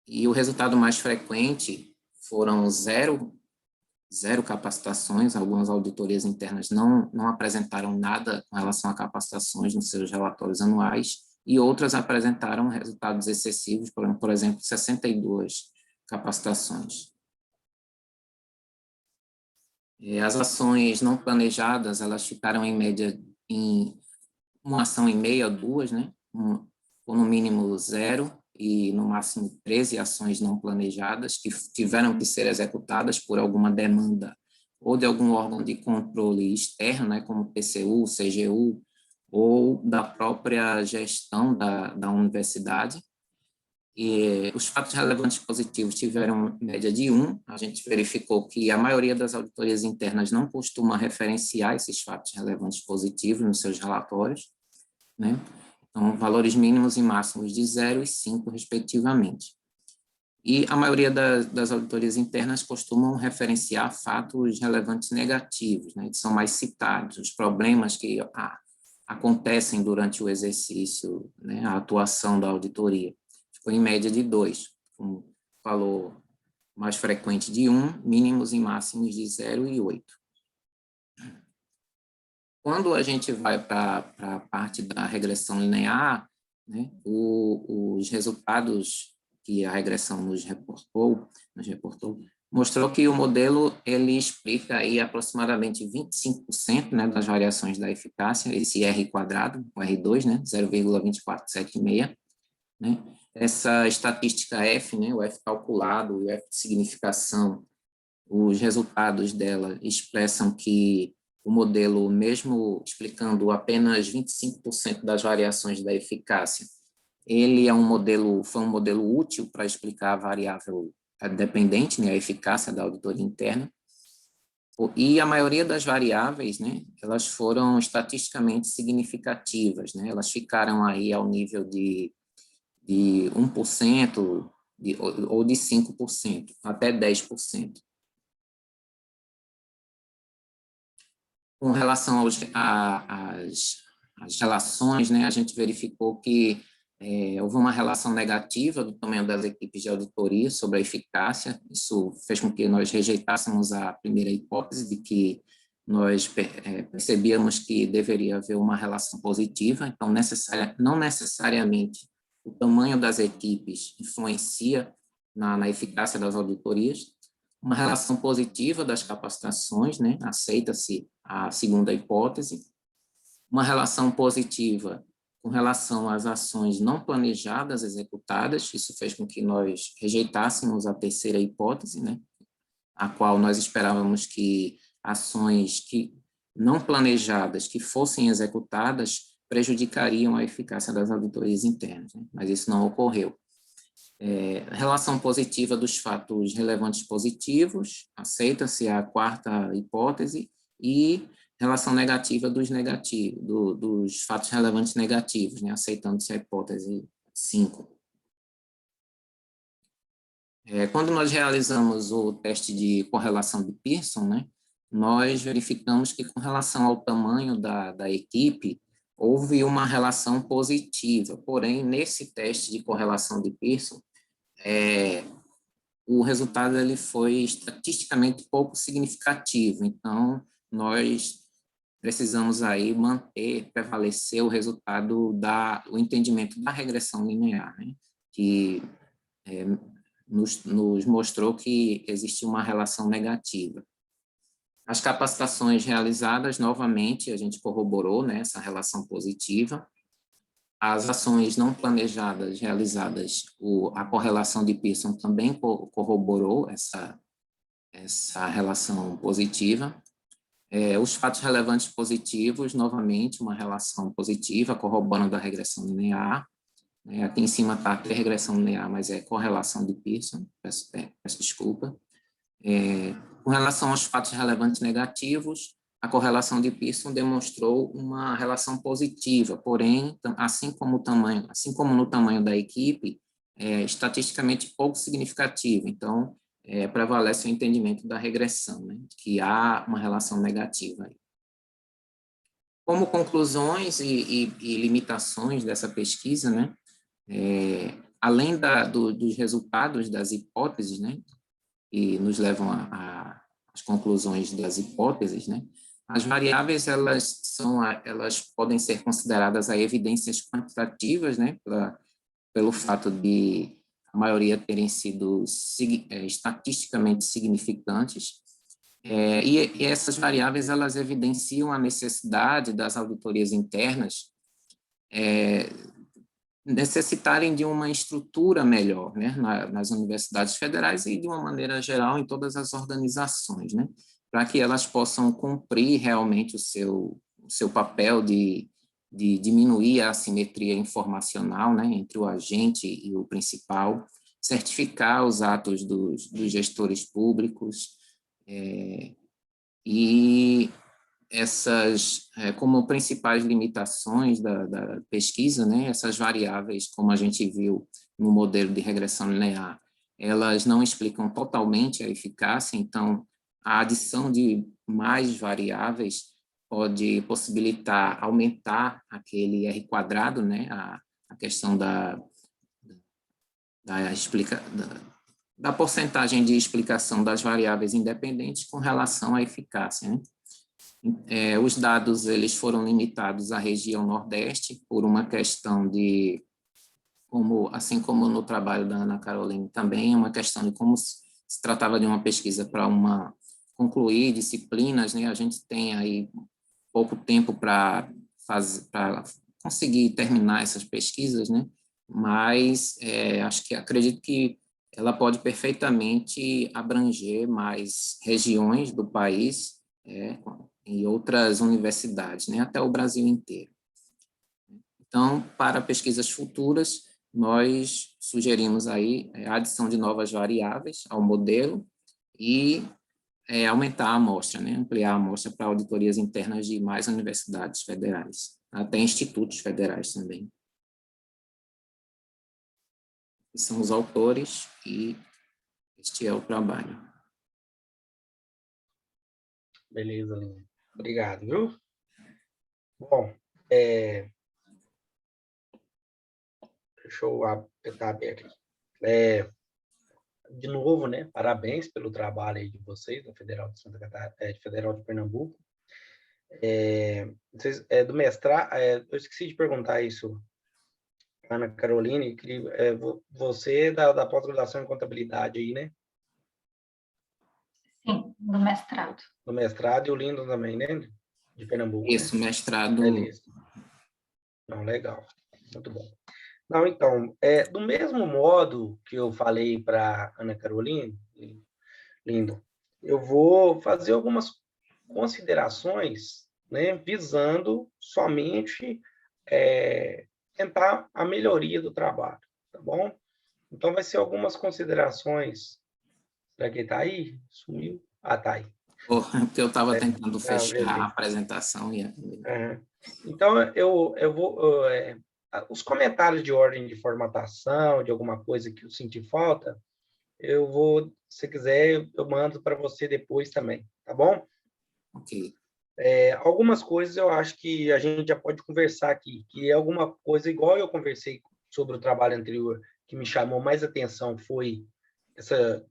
e o resultado mais frequente foram zero capacitações. Algumas auditorias internas não apresentaram nada com relação a capacitações nos seus relatórios anuais, e outras apresentaram resultados excessivos, por exemplo, 62 capacitações. As ações não planejadas, elas ficaram em média em uma ação e meia, duas, né? Ou no mínimo 0 e no máximo 13 ações não planejadas que tiveram que ser executadas por alguma demanda ou de algum órgão de controle externo, né, como TCU, CGU, ou da própria gestão da universidade. E os fatos relevantes positivos tiveram média de 1. A gente verificou que a maioria das auditorias internas não costuma referenciar esses fatos relevantes positivos nos seus relatórios, né? Então, valores mínimos e máximos de 0 e 5, respectivamente. E a maioria das auditorias internas costumam referenciar fatos relevantes negativos, né, que são mais citados, os problemas que acontecem durante o exercício, né, a atuação da auditoria. Ficou em média de 2, com valor mais frequente de 1, mínimos e máximos de 0 e 8. Quando a gente vai para a parte da regressão linear, né, os resultados que a regressão nos reportou, mostrou que o modelo ele explica aí aproximadamente 25%, né, das variações da eficácia, esse R quadrado, o R2, né, 0,2476, né? Essa estatística F, né, o F calculado, o F de significação, os resultados dela expressam que o modelo, mesmo explicando apenas 25% das variações da eficácia, ele foi um modelo útil para explicar a variável dependente, né, a eficácia da auditoria interna. E a maioria das variáveis, né, elas foram estatisticamente significativas, né, elas ficaram aí ao nível de 1%, ou de 5%, até 10%. Com relação às relações, né, a gente verificou que houve uma relação negativa do tamanho das equipes de auditoria sobre a eficácia. Isso fez com que nós rejeitássemos a primeira hipótese de que nós percebíamos que deveria haver uma relação positiva, então não necessariamente o tamanho das equipes influencia na eficácia das auditorias. Uma relação positiva das capacitações, né? Aceita-se a segunda hipótese. Uma relação positiva com relação às ações não planejadas executadas, isso fez com que nós rejeitássemos a terceira hipótese, né? A qual nós esperávamos que ações que não planejadas que fossem executadas prejudicariam a eficácia das auditorias internas, né? Mas isso não ocorreu. Relação positiva dos fatos relevantes positivos, aceita-se a quarta hipótese, e relação negativa dos fatos relevantes negativos, né, aceitando-se a hipótese 5. Quando nós realizamos o teste de correlação de Pearson, né, nós verificamos que, com relação ao tamanho da equipe, houve uma relação positiva, porém, nesse teste de correlação de Pearson, o resultado ele foi estatisticamente pouco significativo, então nós precisamos aí prevalecer o resultado o entendimento da regressão linear, né, que nos mostrou que existe uma relação negativa. As capacitações realizadas, novamente, a gente corroborou, né, essa relação positiva. As ações não planejadas realizadas, a correlação de Pearson também corroborou essa relação positiva. Os fatos relevantes positivos, novamente, uma relação positiva, corroborando a regressão linear. Aqui em cima está a regressão linear, mas é correlação de Pearson, peço desculpa. Com relação aos fatos relevantes negativos, a correlação de Pearson demonstrou uma relação positiva, porém, assim como no tamanho da equipe, estatisticamente pouco significativo. Então, prevalece o entendimento da regressão, né, que há uma relação negativa aí. Como conclusões e limitações dessa pesquisa, né, além dos resultados das hipóteses, né, que nos levam às conclusões das hipóteses, né, as variáveis elas podem ser consideradas evidências quantitativas, né, pelo fato de a maioria terem sido estatisticamente significantes. E essas variáveis, elas evidenciam a necessidade das auditorias internas necessitarem de uma estrutura melhor, né, nas universidades federais e, de uma maneira geral, em todas as organizações, né, para que elas possam cumprir realmente o seu papel de diminuir a assimetria informacional, né, entre o agente e o principal, certificar os atos dos gestores públicos, e essas, como principais limitações da pesquisa, né, essas variáveis, como a gente viu no modelo de regressão linear, elas não explicam totalmente a eficácia, então a adição de mais variáveis pode possibilitar aumentar aquele R quadrado, né, a questão da porcentagem de explicação das variáveis independentes com relação à eficácia, né? Os dados eles foram limitados à região Nordeste por uma questão de, assim como no trabalho da Ana Caroline também, uma questão de como se tratava de uma pesquisa para concluir disciplinas, né? A gente tem aí pouco tempo para conseguir terminar essas pesquisas, né? Mas acredito que ela pode perfeitamente abranger mais regiões do país, e outras universidades, né, até o Brasil inteiro. Então, para pesquisas futuras, nós sugerimos aí a adição de novas variáveis ao modelo e aumentar a amostra, né, ampliar a amostra para auditorias internas de mais universidades federais, até institutos federais também. São os autores e este é o trabalho. Beleza, Linha. Obrigado, viu? Bom, deixa eu apertar aberto aqui. De novo, né? Parabéns pelo trabalho aí de vocês, da Federal de Santa Catarina, Federal de Pernambuco. Do mestrado, eu esqueci de perguntar isso, Ana Caroline, você da pós-graduação em contabilidade aí, né? Sim, do mestrado. Do mestrado e o Lindo também, né? De Pernambuco, Isso, né? mestrado. Beleza. Não, legal. Muito bom. Não, então, do mesmo modo que eu falei para Ana Caroline, Lindo, eu vou fazer algumas considerações, né, visando somente tentar a melhoria do trabalho, tá bom? Então, vai ser algumas considerações. Será que está aí? Sumiu? Ah, tá aí. Porque eu estava tentando fechar a Beleza. apresentação. Então, eu vou... os comentários de ordem de formatação, de alguma coisa que eu senti falta, eu vou, se quiser, eu mando para você depois também, tá bom? Ok. Algumas coisas eu acho que a gente já pode conversar aqui, que é alguma coisa igual eu conversei sobre o trabalho anterior, que me chamou mais atenção foi essa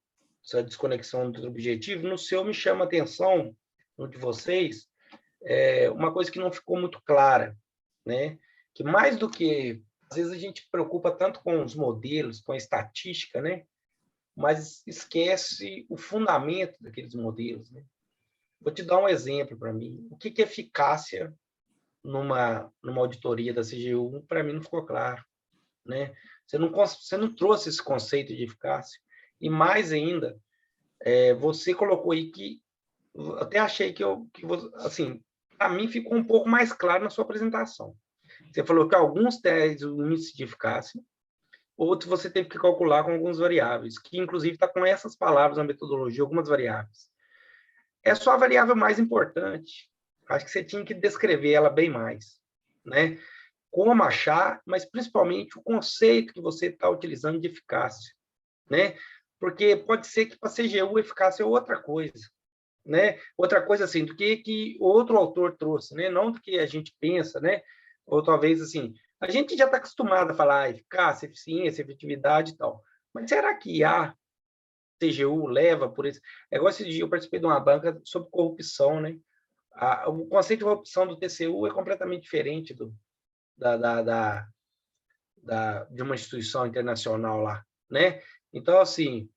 desconexão do objetivo. No seu me chama atenção, no de vocês, uma coisa que não ficou muito clara, né? Que mais do que, às vezes a gente preocupa tanto com os modelos, com a estatística, né? Mas esquece o fundamento daqueles modelos, né? Vou te dar um exemplo para mim. O que é eficácia numa auditoria da CGU? Para mim não ficou claro, né? Você não trouxe esse conceito de eficácia. E mais ainda, você colocou aí que até achei que assim, para mim ficou um pouco mais claro na sua apresentação. Você falou que alguns têm o índice de eficácia, outros você teve que calcular com algumas variáveis, que inclusive está com essas palavras na metodologia, algumas variáveis. É só a variável mais importante. Acho que você tinha que descrever ela bem mais, né? Como achar, mas principalmente o conceito que você está utilizando de eficácia, né? Porque pode ser que para a CGU eficácia é outra coisa, né? Outra coisa assim, do que outro autor trouxe, né? Não do que a gente pensa, né? Ou talvez assim, a gente já está acostumado a falar eficácia, eficiência, efetividade e tal. Mas será que a CGU leva por isso? É igual esse dia eu participei de uma banca sobre corrupção, né? O conceito de corrupção do TCU é completamente diferente de uma instituição internacional lá, né? Então, assim,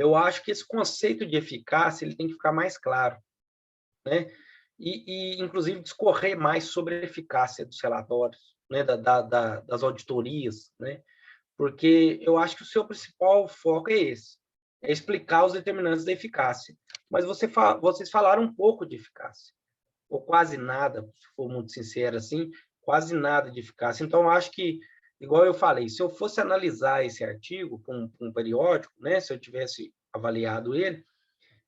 eu acho que esse conceito de eficácia ele tem que ficar mais claro, né? Inclusive, discorrer mais sobre a eficácia dos relatórios, né? Das auditorias, né? Porque eu acho que o seu principal foco é esse, é explicar os determinantes da eficácia. Mas vocês falaram um pouco de eficácia, ou quase nada, se for muito sincero assim, quase nada de eficácia. Então, eu acho que, igual eu falei, se eu fosse analisar esse artigo para um periódico, né, se eu tivesse avaliado ele,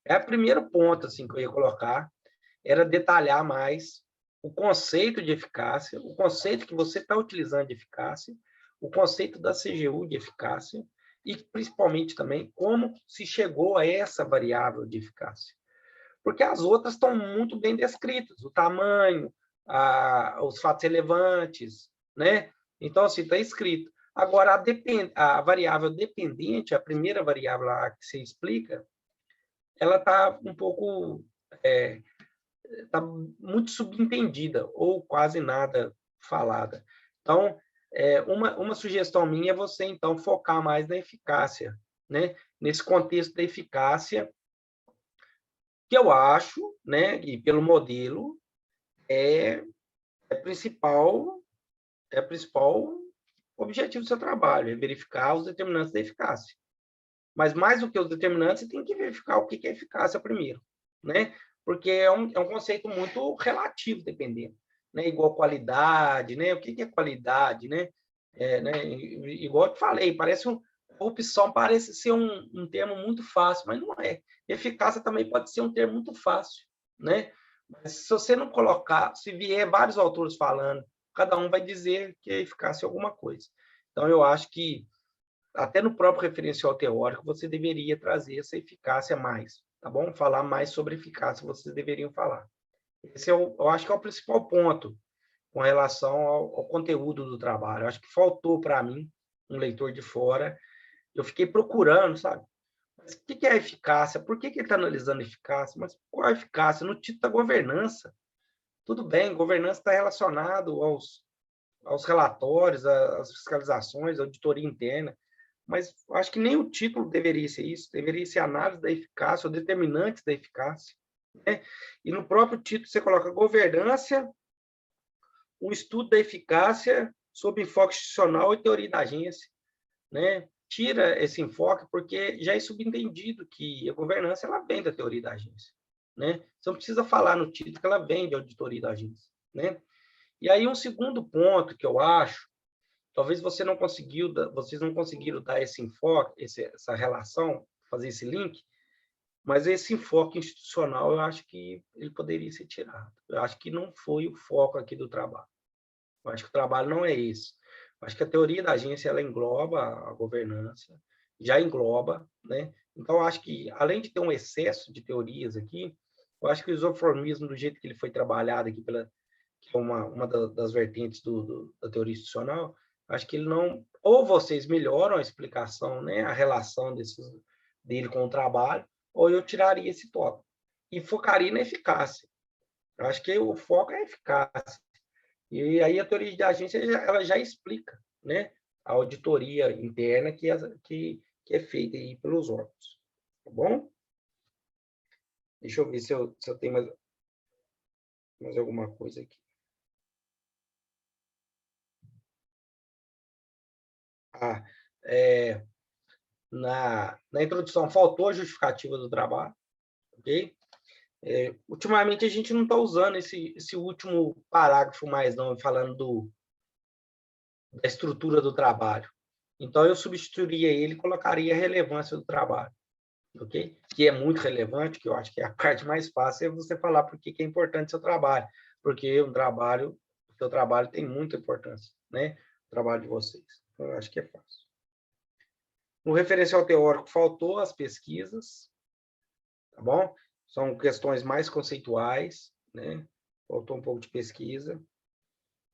é o primeiro ponto assim, que eu ia colocar, era detalhar mais o conceito de eficácia, o conceito que você está utilizando de eficácia, o conceito da CGU de eficácia, e principalmente também como se chegou a essa variável de eficácia. Porque as outras estão muito bem descritas, o tamanho, os fatos relevantes, né? Então, assim, está escrito. Agora, a variável dependente, a primeira variável lá que você explica, ela está um pouco... está muito subentendida, ou quase nada falada. Então, uma sugestão minha é você, então, focar mais na eficácia, né? Nesse contexto da eficácia, que eu acho, né, e pelo modelo, é principal objetivo do seu trabalho, é verificar os determinantes da eficácia. Mas mais do que os determinantes, você tem que verificar o que é eficácia primeiro, né? Porque é um conceito muito relativo, dependendo, né? Igual qualidade, né? O que é qualidade, né? Né? Igual eu falei, corrupção parece ser um termo muito fácil, mas não é. Eficácia também pode ser um termo muito fácil, né? Mas se você não colocar, se vier vários autores falando, cada um vai dizer que é eficácia alguma coisa. Então, eu acho que até no próprio referencial teórico, você deveria trazer essa eficácia mais, tá bom? Falar mais sobre eficácia, vocês deveriam falar. Esse eu acho que é o principal ponto com relação ao conteúdo do trabalho. Eu acho que faltou para mim, um leitor de fora, eu fiquei procurando, sabe? Mas o que é eficácia? Por que ele está analisando eficácia? Mas qual é a eficácia? No título da governança. Tudo bem, governança está relacionado aos relatórios, às fiscalizações, à auditoria interna, mas acho que nem o título deveria ser isso, deveria ser análise da eficácia, ou determinantes da eficácia, né? E no próprio título você coloca governança, um estudo da eficácia sob enfoque institucional e teoria da agência, né? Tira esse enfoque porque já é subentendido que a governança ela vem da teoria da agência, né? Você não precisa falar no título que ela vem de auditoria da agência, né? E aí um segundo ponto que eu acho, talvez vocês não conseguiram dar esse enfoque, essa relação, fazer esse link, mas esse enfoque institucional eu acho que ele poderia ser tirado. Eu acho que não foi o foco aqui do trabalho. Eu acho que o trabalho não é esse. Eu acho que a teoria da agência ela engloba a governança, já engloba, né? Então eu acho que além de ter um excesso de teorias aqui, eu acho que o isoformismo do jeito que ele foi trabalhado aqui que é uma das vertentes da teoria institucional, acho que ele não... Ou vocês melhoram a explicação, né, a relação dele com o trabalho, ou eu tiraria esse tópico e focaria na eficácia. Eu acho que o foco é a eficácia. E aí a teoria de agência ela já explica, né, a auditoria interna que é feita aí pelos órgãos. Tá bom? Deixa eu ver se eu tenho mais alguma coisa aqui. Na introdução, faltou a justificativa do trabalho, ok? Ultimamente, a gente não está usando esse último parágrafo mais, não, falando da estrutura do trabalho. Então, eu substituiria ele e colocaria a relevância do trabalho, ok? Que é muito relevante, que eu acho que é a parte mais fácil, é você falar por que é importante o seu trabalho, porque o seu trabalho tem muita importância, né? O trabalho de vocês. Então, eu acho que é fácil. No referencial teórico, faltou as pesquisas, tá bom? São questões mais conceituais, né? Faltou um pouco de pesquisa.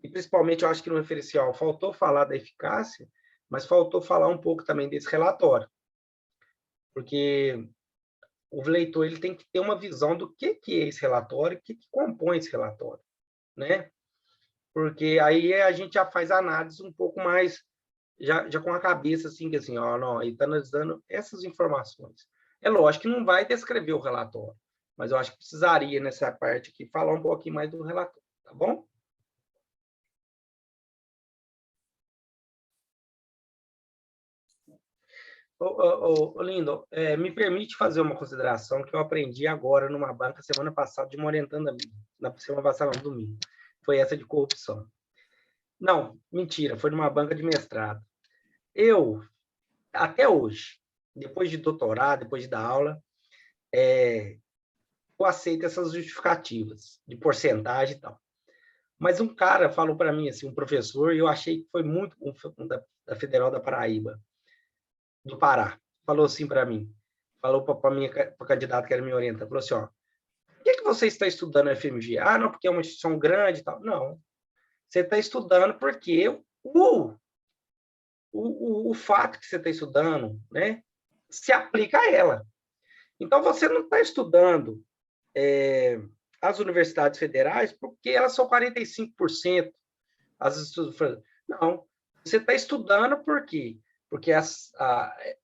E, principalmente, eu acho que no referencial faltou falar da eficácia, mas faltou falar um pouco também desse relatório. Porque o leitor ele tem que ter uma visão do que é esse relatório, o que compõe esse relatório, né? Porque aí a gente já faz a análise um pouco mais, já com a cabeça assim, que assim, ó, não, ele está analisando essas informações. É lógico que não vai descrever o relatório, mas eu acho que precisaria, nessa parte aqui, falar um pouquinho mais do relatório, tá bom? Lindo, me permite fazer uma consideração que eu aprendi agora numa banca semana passada de uma orientanda minha, na semana passada, no domingo. Foi essa de corrupção. Não, mentira, foi numa banca de mestrado. Eu, até hoje, depois de doutorado, depois de dar aula, eu aceito essas justificativas de porcentagem e tal. Mas um cara falou para mim, assim, um professor, e eu achei que foi muito da Federal da Paraíba, do Pará, falou assim para mim, falou para a candidata que era minha orientadora, falou assim, ó, por que você está estudando a FMG? Ah, não, porque é uma instituição grande e tal. Não, você está estudando porque o fato que você está estudando, né, se aplica a ela. Então, você não está estudando as universidades federais porque elas são 45%. Não, você está estudando por quê? Porque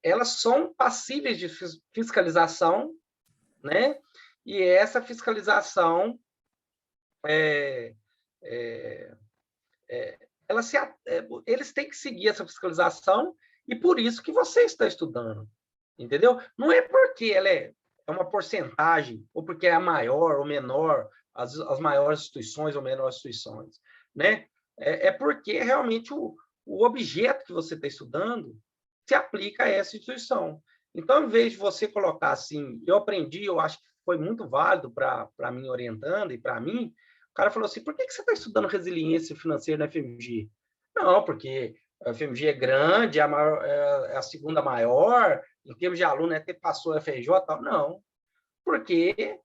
elas são passíveis de fiscalização, né? E essa fiscalização eles têm que seguir essa fiscalização e por isso que você está estudando, entendeu? Não é porque ela é uma porcentagem ou porque é a maior ou menor, as maiores instituições ou menores instituições, né? É porque realmente o objeto que você está estudando se aplica a essa instituição. Então, em vez de você colocar assim, eu aprendi, eu acho que foi muito válido para mim orientando e para mim, o cara falou assim, por que você está estudando resiliência financeira na FMG? Não, porque a FMG é grande, é a segunda maior, em termos de aluno, até passou a FRJ, tal. Não, porque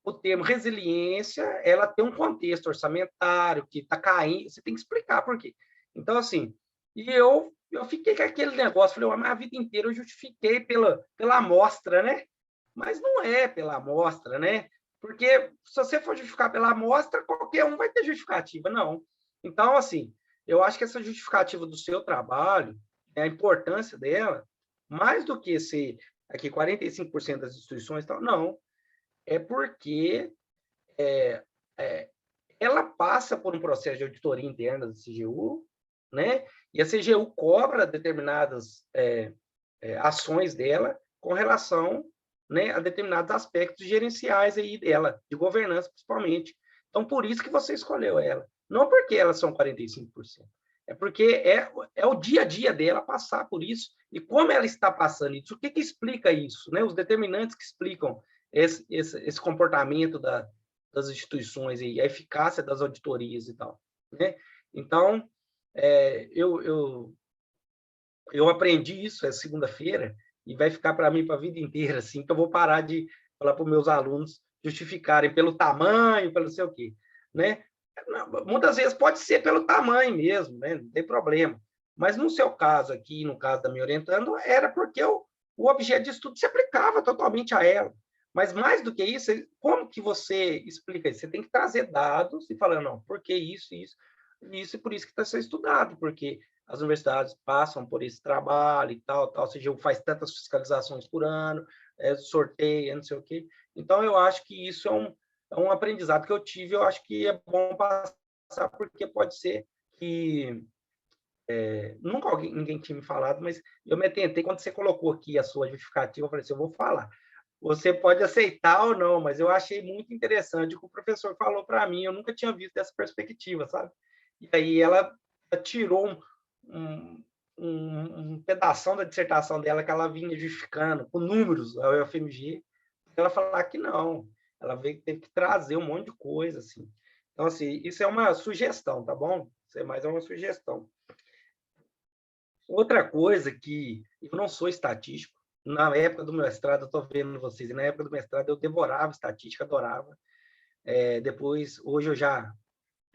o termo resiliência, ela tem um contexto orçamentário que está caindo, você tem que explicar por quê. Então, assim, e eu fiquei com aquele negócio, falei, a vida inteira eu justifiquei pela amostra, né? Mas não é pela amostra, né? Porque se você for justificar pela amostra, qualquer um vai ter justificativa, não. Então, assim, eu acho que essa justificativa do seu trabalho, a importância dela, mais do que ser aqui 45% das instituições, tal, não, é porque ela passa por um processo de auditoria interna da CGU, né? E a CGU cobra determinadas ações dela com relação, né, a determinados aspectos gerenciais aí dela, de governança principalmente. Então, por isso que você escolheu ela. Não porque elas são 45%. É porque é o dia a dia dela passar por isso. E como ela está passando isso? O que explica isso? Né? Os determinantes que explicam esse comportamento das instituições, e a eficácia das auditorias e tal. Né? Então, eu aprendi isso essa segunda-feira e vai ficar para mim para a vida inteira, assim, que eu vou parar de falar para os meus alunos justificarem pelo tamanho, pelo sei o quê, né? Muitas vezes pode ser pelo tamanho mesmo, né? Não tem problema. Mas no seu caso aqui, no caso da minha orientando, era porque o objeto de estudo se aplicava totalmente a ela. Mas mais do que isso, como que você explica isso? Você tem que trazer dados e falar, não, por que isso, isso, isso e por isso que está sendo estudado, porque as universidades passam por esse trabalho e tal, ou seja, faz tantas fiscalizações por ano, sorteia, não sei o quê. Então, eu acho que isso é um aprendizado que eu tive, eu acho que é bom passar, porque pode ser que... nunca ninguém tinha me falado, mas eu me atentei, quando você colocou aqui a sua justificativa, eu falei assim, eu vou falar. Você pode aceitar ou não, mas eu achei muito interessante o que o professor falou para mim, eu nunca tinha visto dessa perspectiva, sabe? E aí ela tirou um pedação da dissertação dela que ela vinha justificando com números, a UFMG, ela falar que não, ela teve que trazer um monte de coisa, assim. Então, assim, isso é uma sugestão, tá bom? Isso é mais uma sugestão. Outra coisa que eu não sou estatístico, na época do mestrado, eu estou vendo vocês, na época do mestrado eu devorava estatística, adorava. Depois, hoje eu já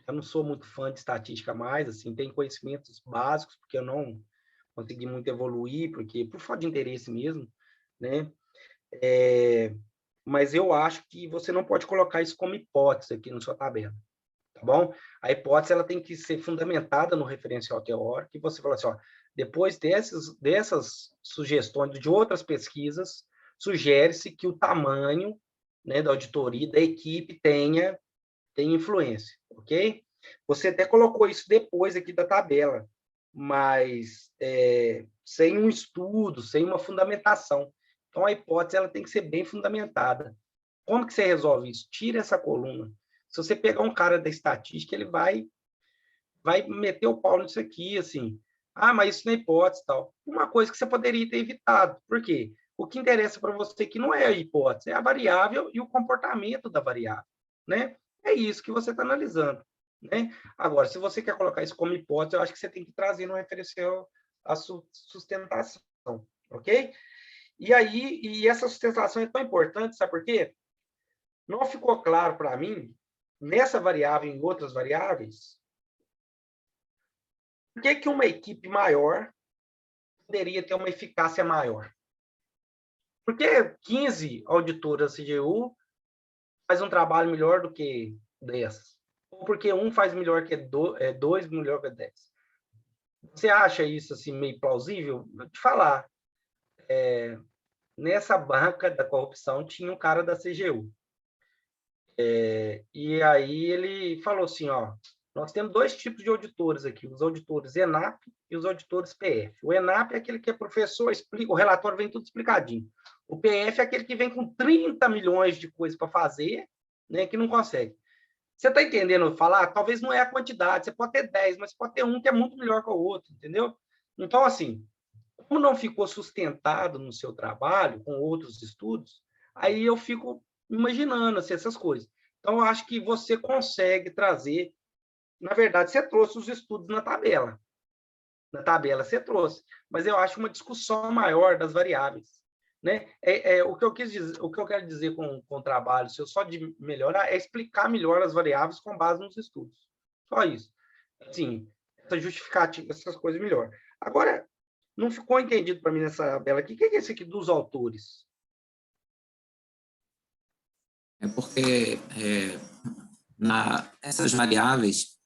não sou muito fã de estatística mais, assim, tenho conhecimentos básicos, porque eu não consegui muito evoluir, porque por falta de interesse mesmo, né? Mas eu acho que você não pode colocar isso como hipótese aqui na sua tabela, tá bom? A hipótese ela tem que ser fundamentada no referencial teórico, e você fala assim, ó, depois dessas sugestões de outras pesquisas, sugere-se que o tamanho, né, da auditoria, da equipe, tem influência, ok? Você até colocou isso depois aqui da tabela, mas sem um estudo, sem uma fundamentação. Então, a hipótese ela tem que ser bem fundamentada. Como que você resolve isso? Tira essa coluna. Se você pegar um cara da estatística, ele vai meter o pau nisso aqui, assim. Ah, mas isso não é hipótese, tal. Uma coisa que você poderia ter evitado. Por quê? O que interessa para você aqui não é a hipótese, é a variável e o comportamento da variável, né? É isso que você está analisando, né? Agora, se você quer colocar isso como hipótese, eu acho que você tem que trazer no referencial a sustentação, ok? E essa sustentação é tão importante, sabe por quê? Não ficou claro para mim, nessa variável e em outras variáveis, por que uma equipe maior poderia ter uma eficácia maior? Por que 15 auditoras CGU faz um trabalho melhor do que 10? Ou porque um faz melhor que 2, melhor que 10? Você acha isso assim, meio plausível? Vou te falar. Nessa banca da corrupção tinha um cara da CGU. E aí ele falou assim, ó, nós temos 2 tipos de auditores aqui, os auditores ENAP e os auditores PF. O ENAP é aquele que é professor, explica, o relatório vem tudo explicadinho. O PF é aquele que vem com 30 milhões de coisas para fazer, né, que não consegue. Você está entendendo falar? Talvez não é a quantidade, você pode ter 10, mas você pode ter um que é muito melhor que o outro, entendeu? Então, assim, como não ficou sustentado no seu trabalho, com outros estudos, aí eu fico imaginando assim, essas coisas. Então, eu acho que você consegue trazer... Na verdade, você trouxe os estudos na tabela. Na tabela você trouxe. Mas eu acho uma discussão maior das variáveis. Né? O que eu quis dizer, o que eu quero dizer com o trabalho, se eu só de melhorar, é explicar melhor as variáveis com base nos estudos. Só isso. Sim, essa justificativa, essas coisas melhor. Agora, não ficou entendido para mim nessa tabela aqui. O que é esse aqui dos autores? É porque essas variáveis,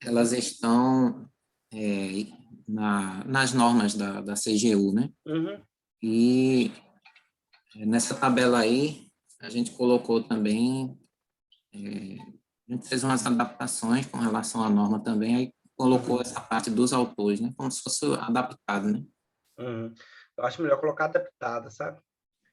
elas estão nas normas da CGU, né? Uhum. E nessa tabela aí, a gente colocou também, a gente fez umas adaptações com relação à norma também, aí colocou essa parte dos autores, né? Como se fosse adaptado, né? Uhum. Eu acho melhor colocar adaptada, sabe?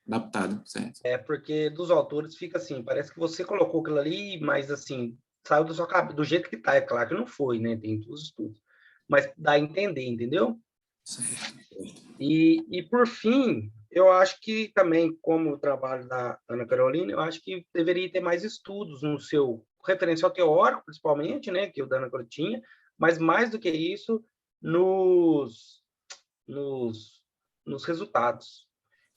Adaptado, certo. Porque dos autores fica assim, parece que você colocou aquilo ali, mas assim, saiu da sua cabeça, do jeito que tá, é claro que não foi, né? Tem todos os estudos. Mas dá a entender, entendeu? Certo. E por fim, eu acho que também, como o trabalho da Ana Carolina, eu acho que deveria ter mais estudos no seu referencial teórico, principalmente, né? Que o da Ana Carolina tinha, mas mais do que isso, nos, nos resultados.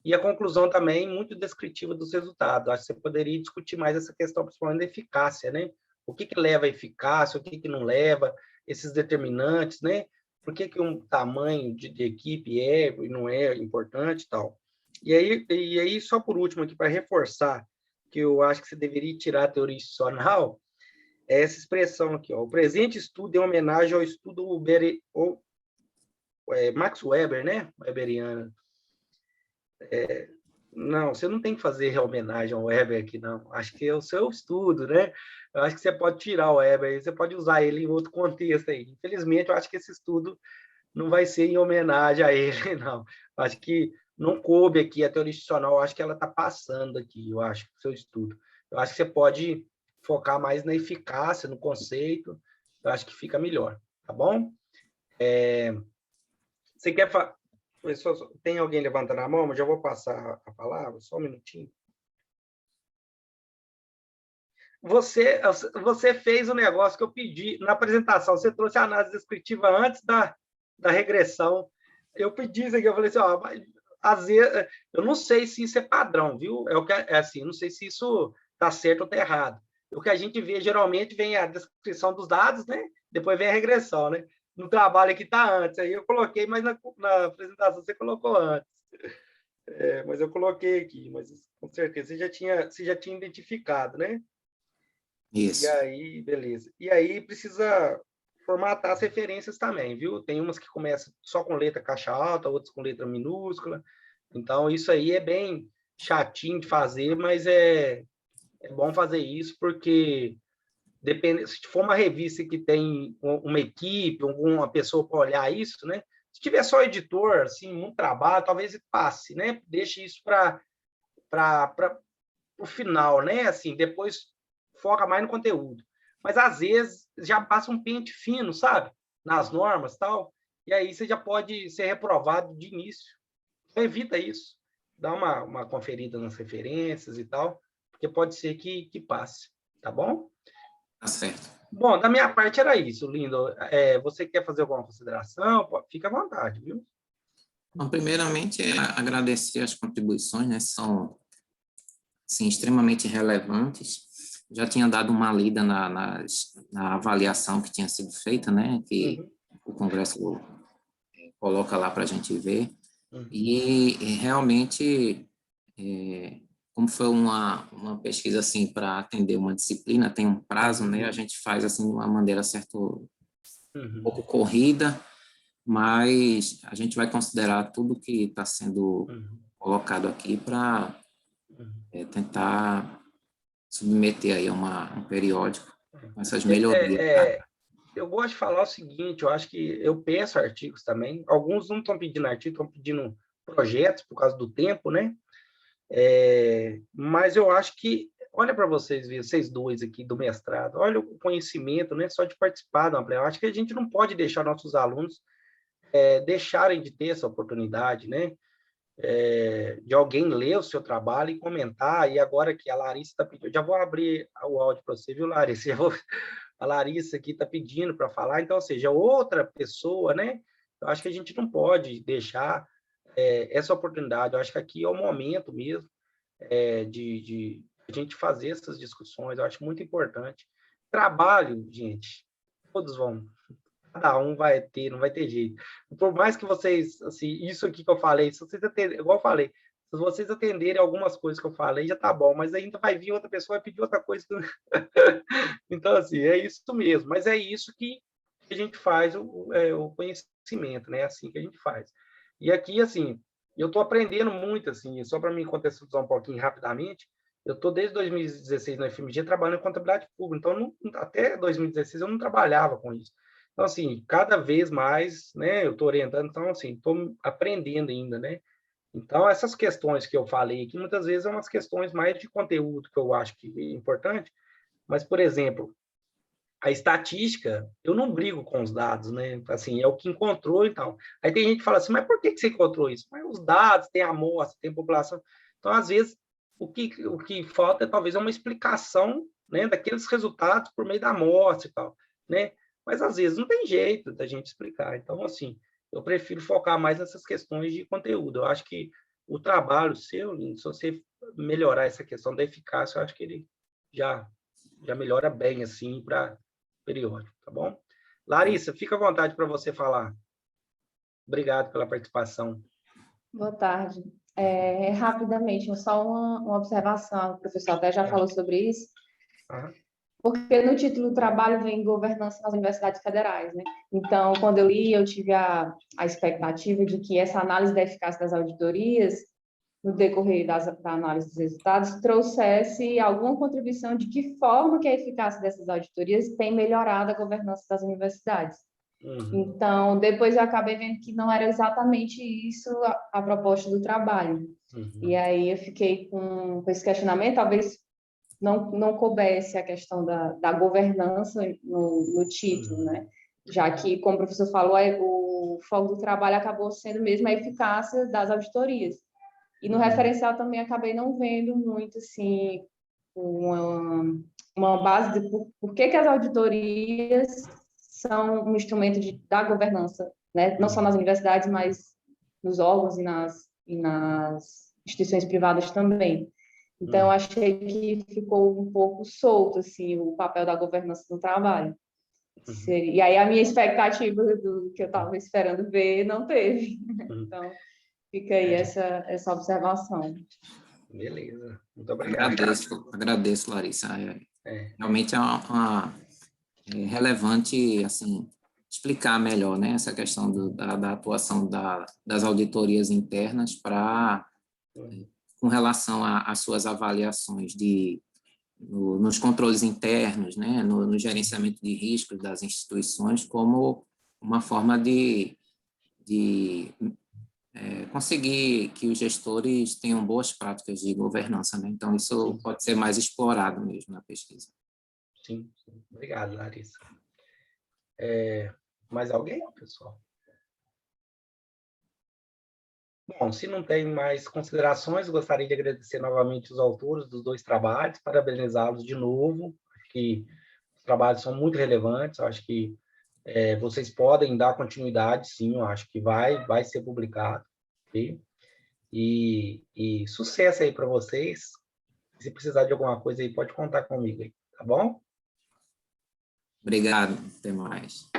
E a conclusão também muito descritiva dos resultados. Acho que você poderia discutir mais essa questão, principalmente da eficácia, né? O que leva à eficácia, o que não leva, esses determinantes, né? Por que um tamanho de equipe é e não é importante e tal. E aí, só por último aqui, para reforçar que eu acho que você deveria tirar a teoria institucional, é essa expressão aqui, ó. O presente estudo é uma homenagem ao estudo Max Weber, né? Weberiano. Não, você não tem que fazer homenagem ao Weber aqui, não. Acho que é o seu estudo, né? Eu acho que você pode tirar o Weber, você pode usar ele em outro contexto aí. Infelizmente, eu acho que esse estudo não vai ser em homenagem a ele, não. Eu acho que não coube aqui a teoria institucional, eu acho que ela está passando aqui, eu acho, o seu estudo. Eu acho que você pode focar mais na eficácia, no conceito, eu acho que fica melhor, tá bom? Você quer falar? Tem alguém levantando a mão? Mas já vou passar a palavra, só um minutinho. Você fez o negócio que eu pedi na apresentação. Você trouxe a análise descritiva antes da regressão. Eu pedi isso aqui, eu falei assim, ó, às vezes, eu não sei se isso é padrão, viu? Assim, não sei se isso está certo ou está errado. O que a gente vê, geralmente, vem a descrição dos dados, né? Depois vem a regressão, né? No trabalho aqui está antes. Aí eu coloquei, mas na apresentação você colocou antes. Mas eu coloquei aqui, mas com certeza você já tinha identificado, né? Isso. E aí, beleza. E aí precisa formatar as referências também, viu? Tem umas que começam só com letra caixa alta, outras com letra minúscula. Então, isso aí é bem chatinho de fazer, mas é bom fazer isso, porque depende, se for uma revista que tem uma equipe, alguma pessoa para olhar isso, né? Se tiver só editor, assim, muito trabalho, talvez passe, né? Deixe isso para o final, né? Assim, depois foca mais no conteúdo. Mas às vezes já passa um pente fino, sabe? Nas normas, tal, e aí você já pode ser reprovado de início. Então, evita isso. Dá uma conferida nas referências e tal, porque pode ser que passe, tá bom? Tá certo. Bom, da minha parte era isso, Lindo. Você quer fazer alguma consideração? Fica à vontade, viu? Então, primeiramente, agradecer as contribuições, né? São, assim, extremamente relevantes. Já tinha dado uma lida na avaliação que tinha sido feita, né? Que o Congresso coloca lá para a gente ver. E realmente, como foi uma pesquisa assim para atender uma disciplina, tem um prazo, né? A gente faz assim de uma maneira certo um pouco corrida, mas a gente vai considerar tudo que está sendo colocado aqui para tentar submeter aí a um periódico com essas melhorias. Eu gosto de falar o seguinte, eu acho que eu peço artigos também, alguns não estão pedindo artigo, estão pedindo projetos por causa do tempo, né? Mas eu acho que, olha para vocês dois aqui do mestrado, olha o conhecimento, né? Só de participar da Amplia. Eu acho que a gente não pode deixar nossos alunos deixarem de ter essa oportunidade, né? De alguém ler o seu trabalho e comentar, e agora que a Larissa está pedindo, eu já vou abrir o áudio para você, viu, Larissa? A Larissa aqui está pedindo para falar, então, ou seja, outra pessoa, né? Eu acho que a gente não pode deixar essa oportunidade, eu acho que aqui é o momento mesmo de a gente fazer essas discussões, eu acho muito importante. Trabalho, gente, todos vão, cada um vai ter, não vai ter jeito. Por mais que vocês, assim, isso aqui que eu falei, se vocês atenderem, igual eu falei, se vocês atenderem algumas coisas que eu falei, já tá bom, mas ainda vai vir outra pessoa e pedir outra coisa. Então, assim, é isso mesmo, mas é isso que a gente faz o conhecimento, né? É assim que a gente faz. E aqui, assim, eu estou aprendendo muito, assim, só para me contextualizar um pouquinho rapidamente, eu estou desde 2016 na FMG trabalhando em contabilidade pública, então até 2016 eu não trabalhava com isso. Então, assim, cada vez mais, né, eu estou orientando, então, assim, estou aprendendo ainda, né? Então, essas questões que eu falei aqui, muitas vezes são umas questões mais de conteúdo que eu acho que é importante, mas, por exemplo, a estatística, eu não brigo com os dados, né? Assim, é o que encontrou e tal. Aí tem gente que fala assim, mas por que você encontrou isso? Mas os dados, tem amostra, tem população. Então, às vezes, o que falta talvez é uma explicação, né, daqueles resultados por meio da amostra e tal, né? Mas, às vezes, não tem jeito da gente explicar. Então, assim, eu prefiro focar mais nessas questões de conteúdo. Eu acho que o trabalho seu, se você melhorar essa questão da eficácia, eu acho que ele já melhora bem, assim, para periódico, tá bom? Larissa, fica à vontade para você falar. Obrigado pela participação. Boa tarde. Rapidamente, só uma observação, o professor até já falou sobre isso, porque no título do trabalho vem governança nas universidades federais, né? Então, quando eu li, eu tive a expectativa de que essa análise da eficácia das auditorias, no decorrer da análise dos resultados, trouxesse alguma contribuição de que forma que a eficácia dessas auditorias tem melhorado a governança das universidades. Então, depois eu acabei vendo que não era exatamente isso a proposta do trabalho. E aí eu fiquei com esse questionamento, talvez não coubesse a questão da governança no título, né? Já que, como o professor falou, o foco do trabalho acabou sendo mesmo a eficácia das auditorias. E no referencial também acabei não vendo muito, assim, uma base de por que as auditorias são um instrumento da governança, né? Não só nas universidades, mas nos órgãos e nas instituições privadas também. Então, achei que ficou um pouco solto, assim, o papel da governança no trabalho. E aí a minha expectativa do que eu estava esperando ver não teve. Então, fica aí essa observação. Beleza. Muito obrigado. Agradeço, Larissa. Realmente é relevante, assim, explicar melhor, né, essa questão da atuação das auditorias internas para com relação às suas avaliações nos controles internos, né, no gerenciamento de riscos das instituições, como uma forma de conseguir que os gestores tenham boas práticas de governança, né? Então, isso pode ser mais explorado mesmo na pesquisa. Sim, sim. Obrigado, Larissa. Mais alguém, pessoal? Bom, se não tem mais considerações, gostaria de agradecer novamente os autores dos 2 trabalhos, parabenizá-los de novo. Acho que os trabalhos são muito relevantes, eu acho que vocês podem dar continuidade, sim, eu acho que vai ser publicado. Okay? E sucesso aí para vocês. Se precisar de alguma coisa aí, pode contar comigo aí, tá bom? Obrigado, até mais.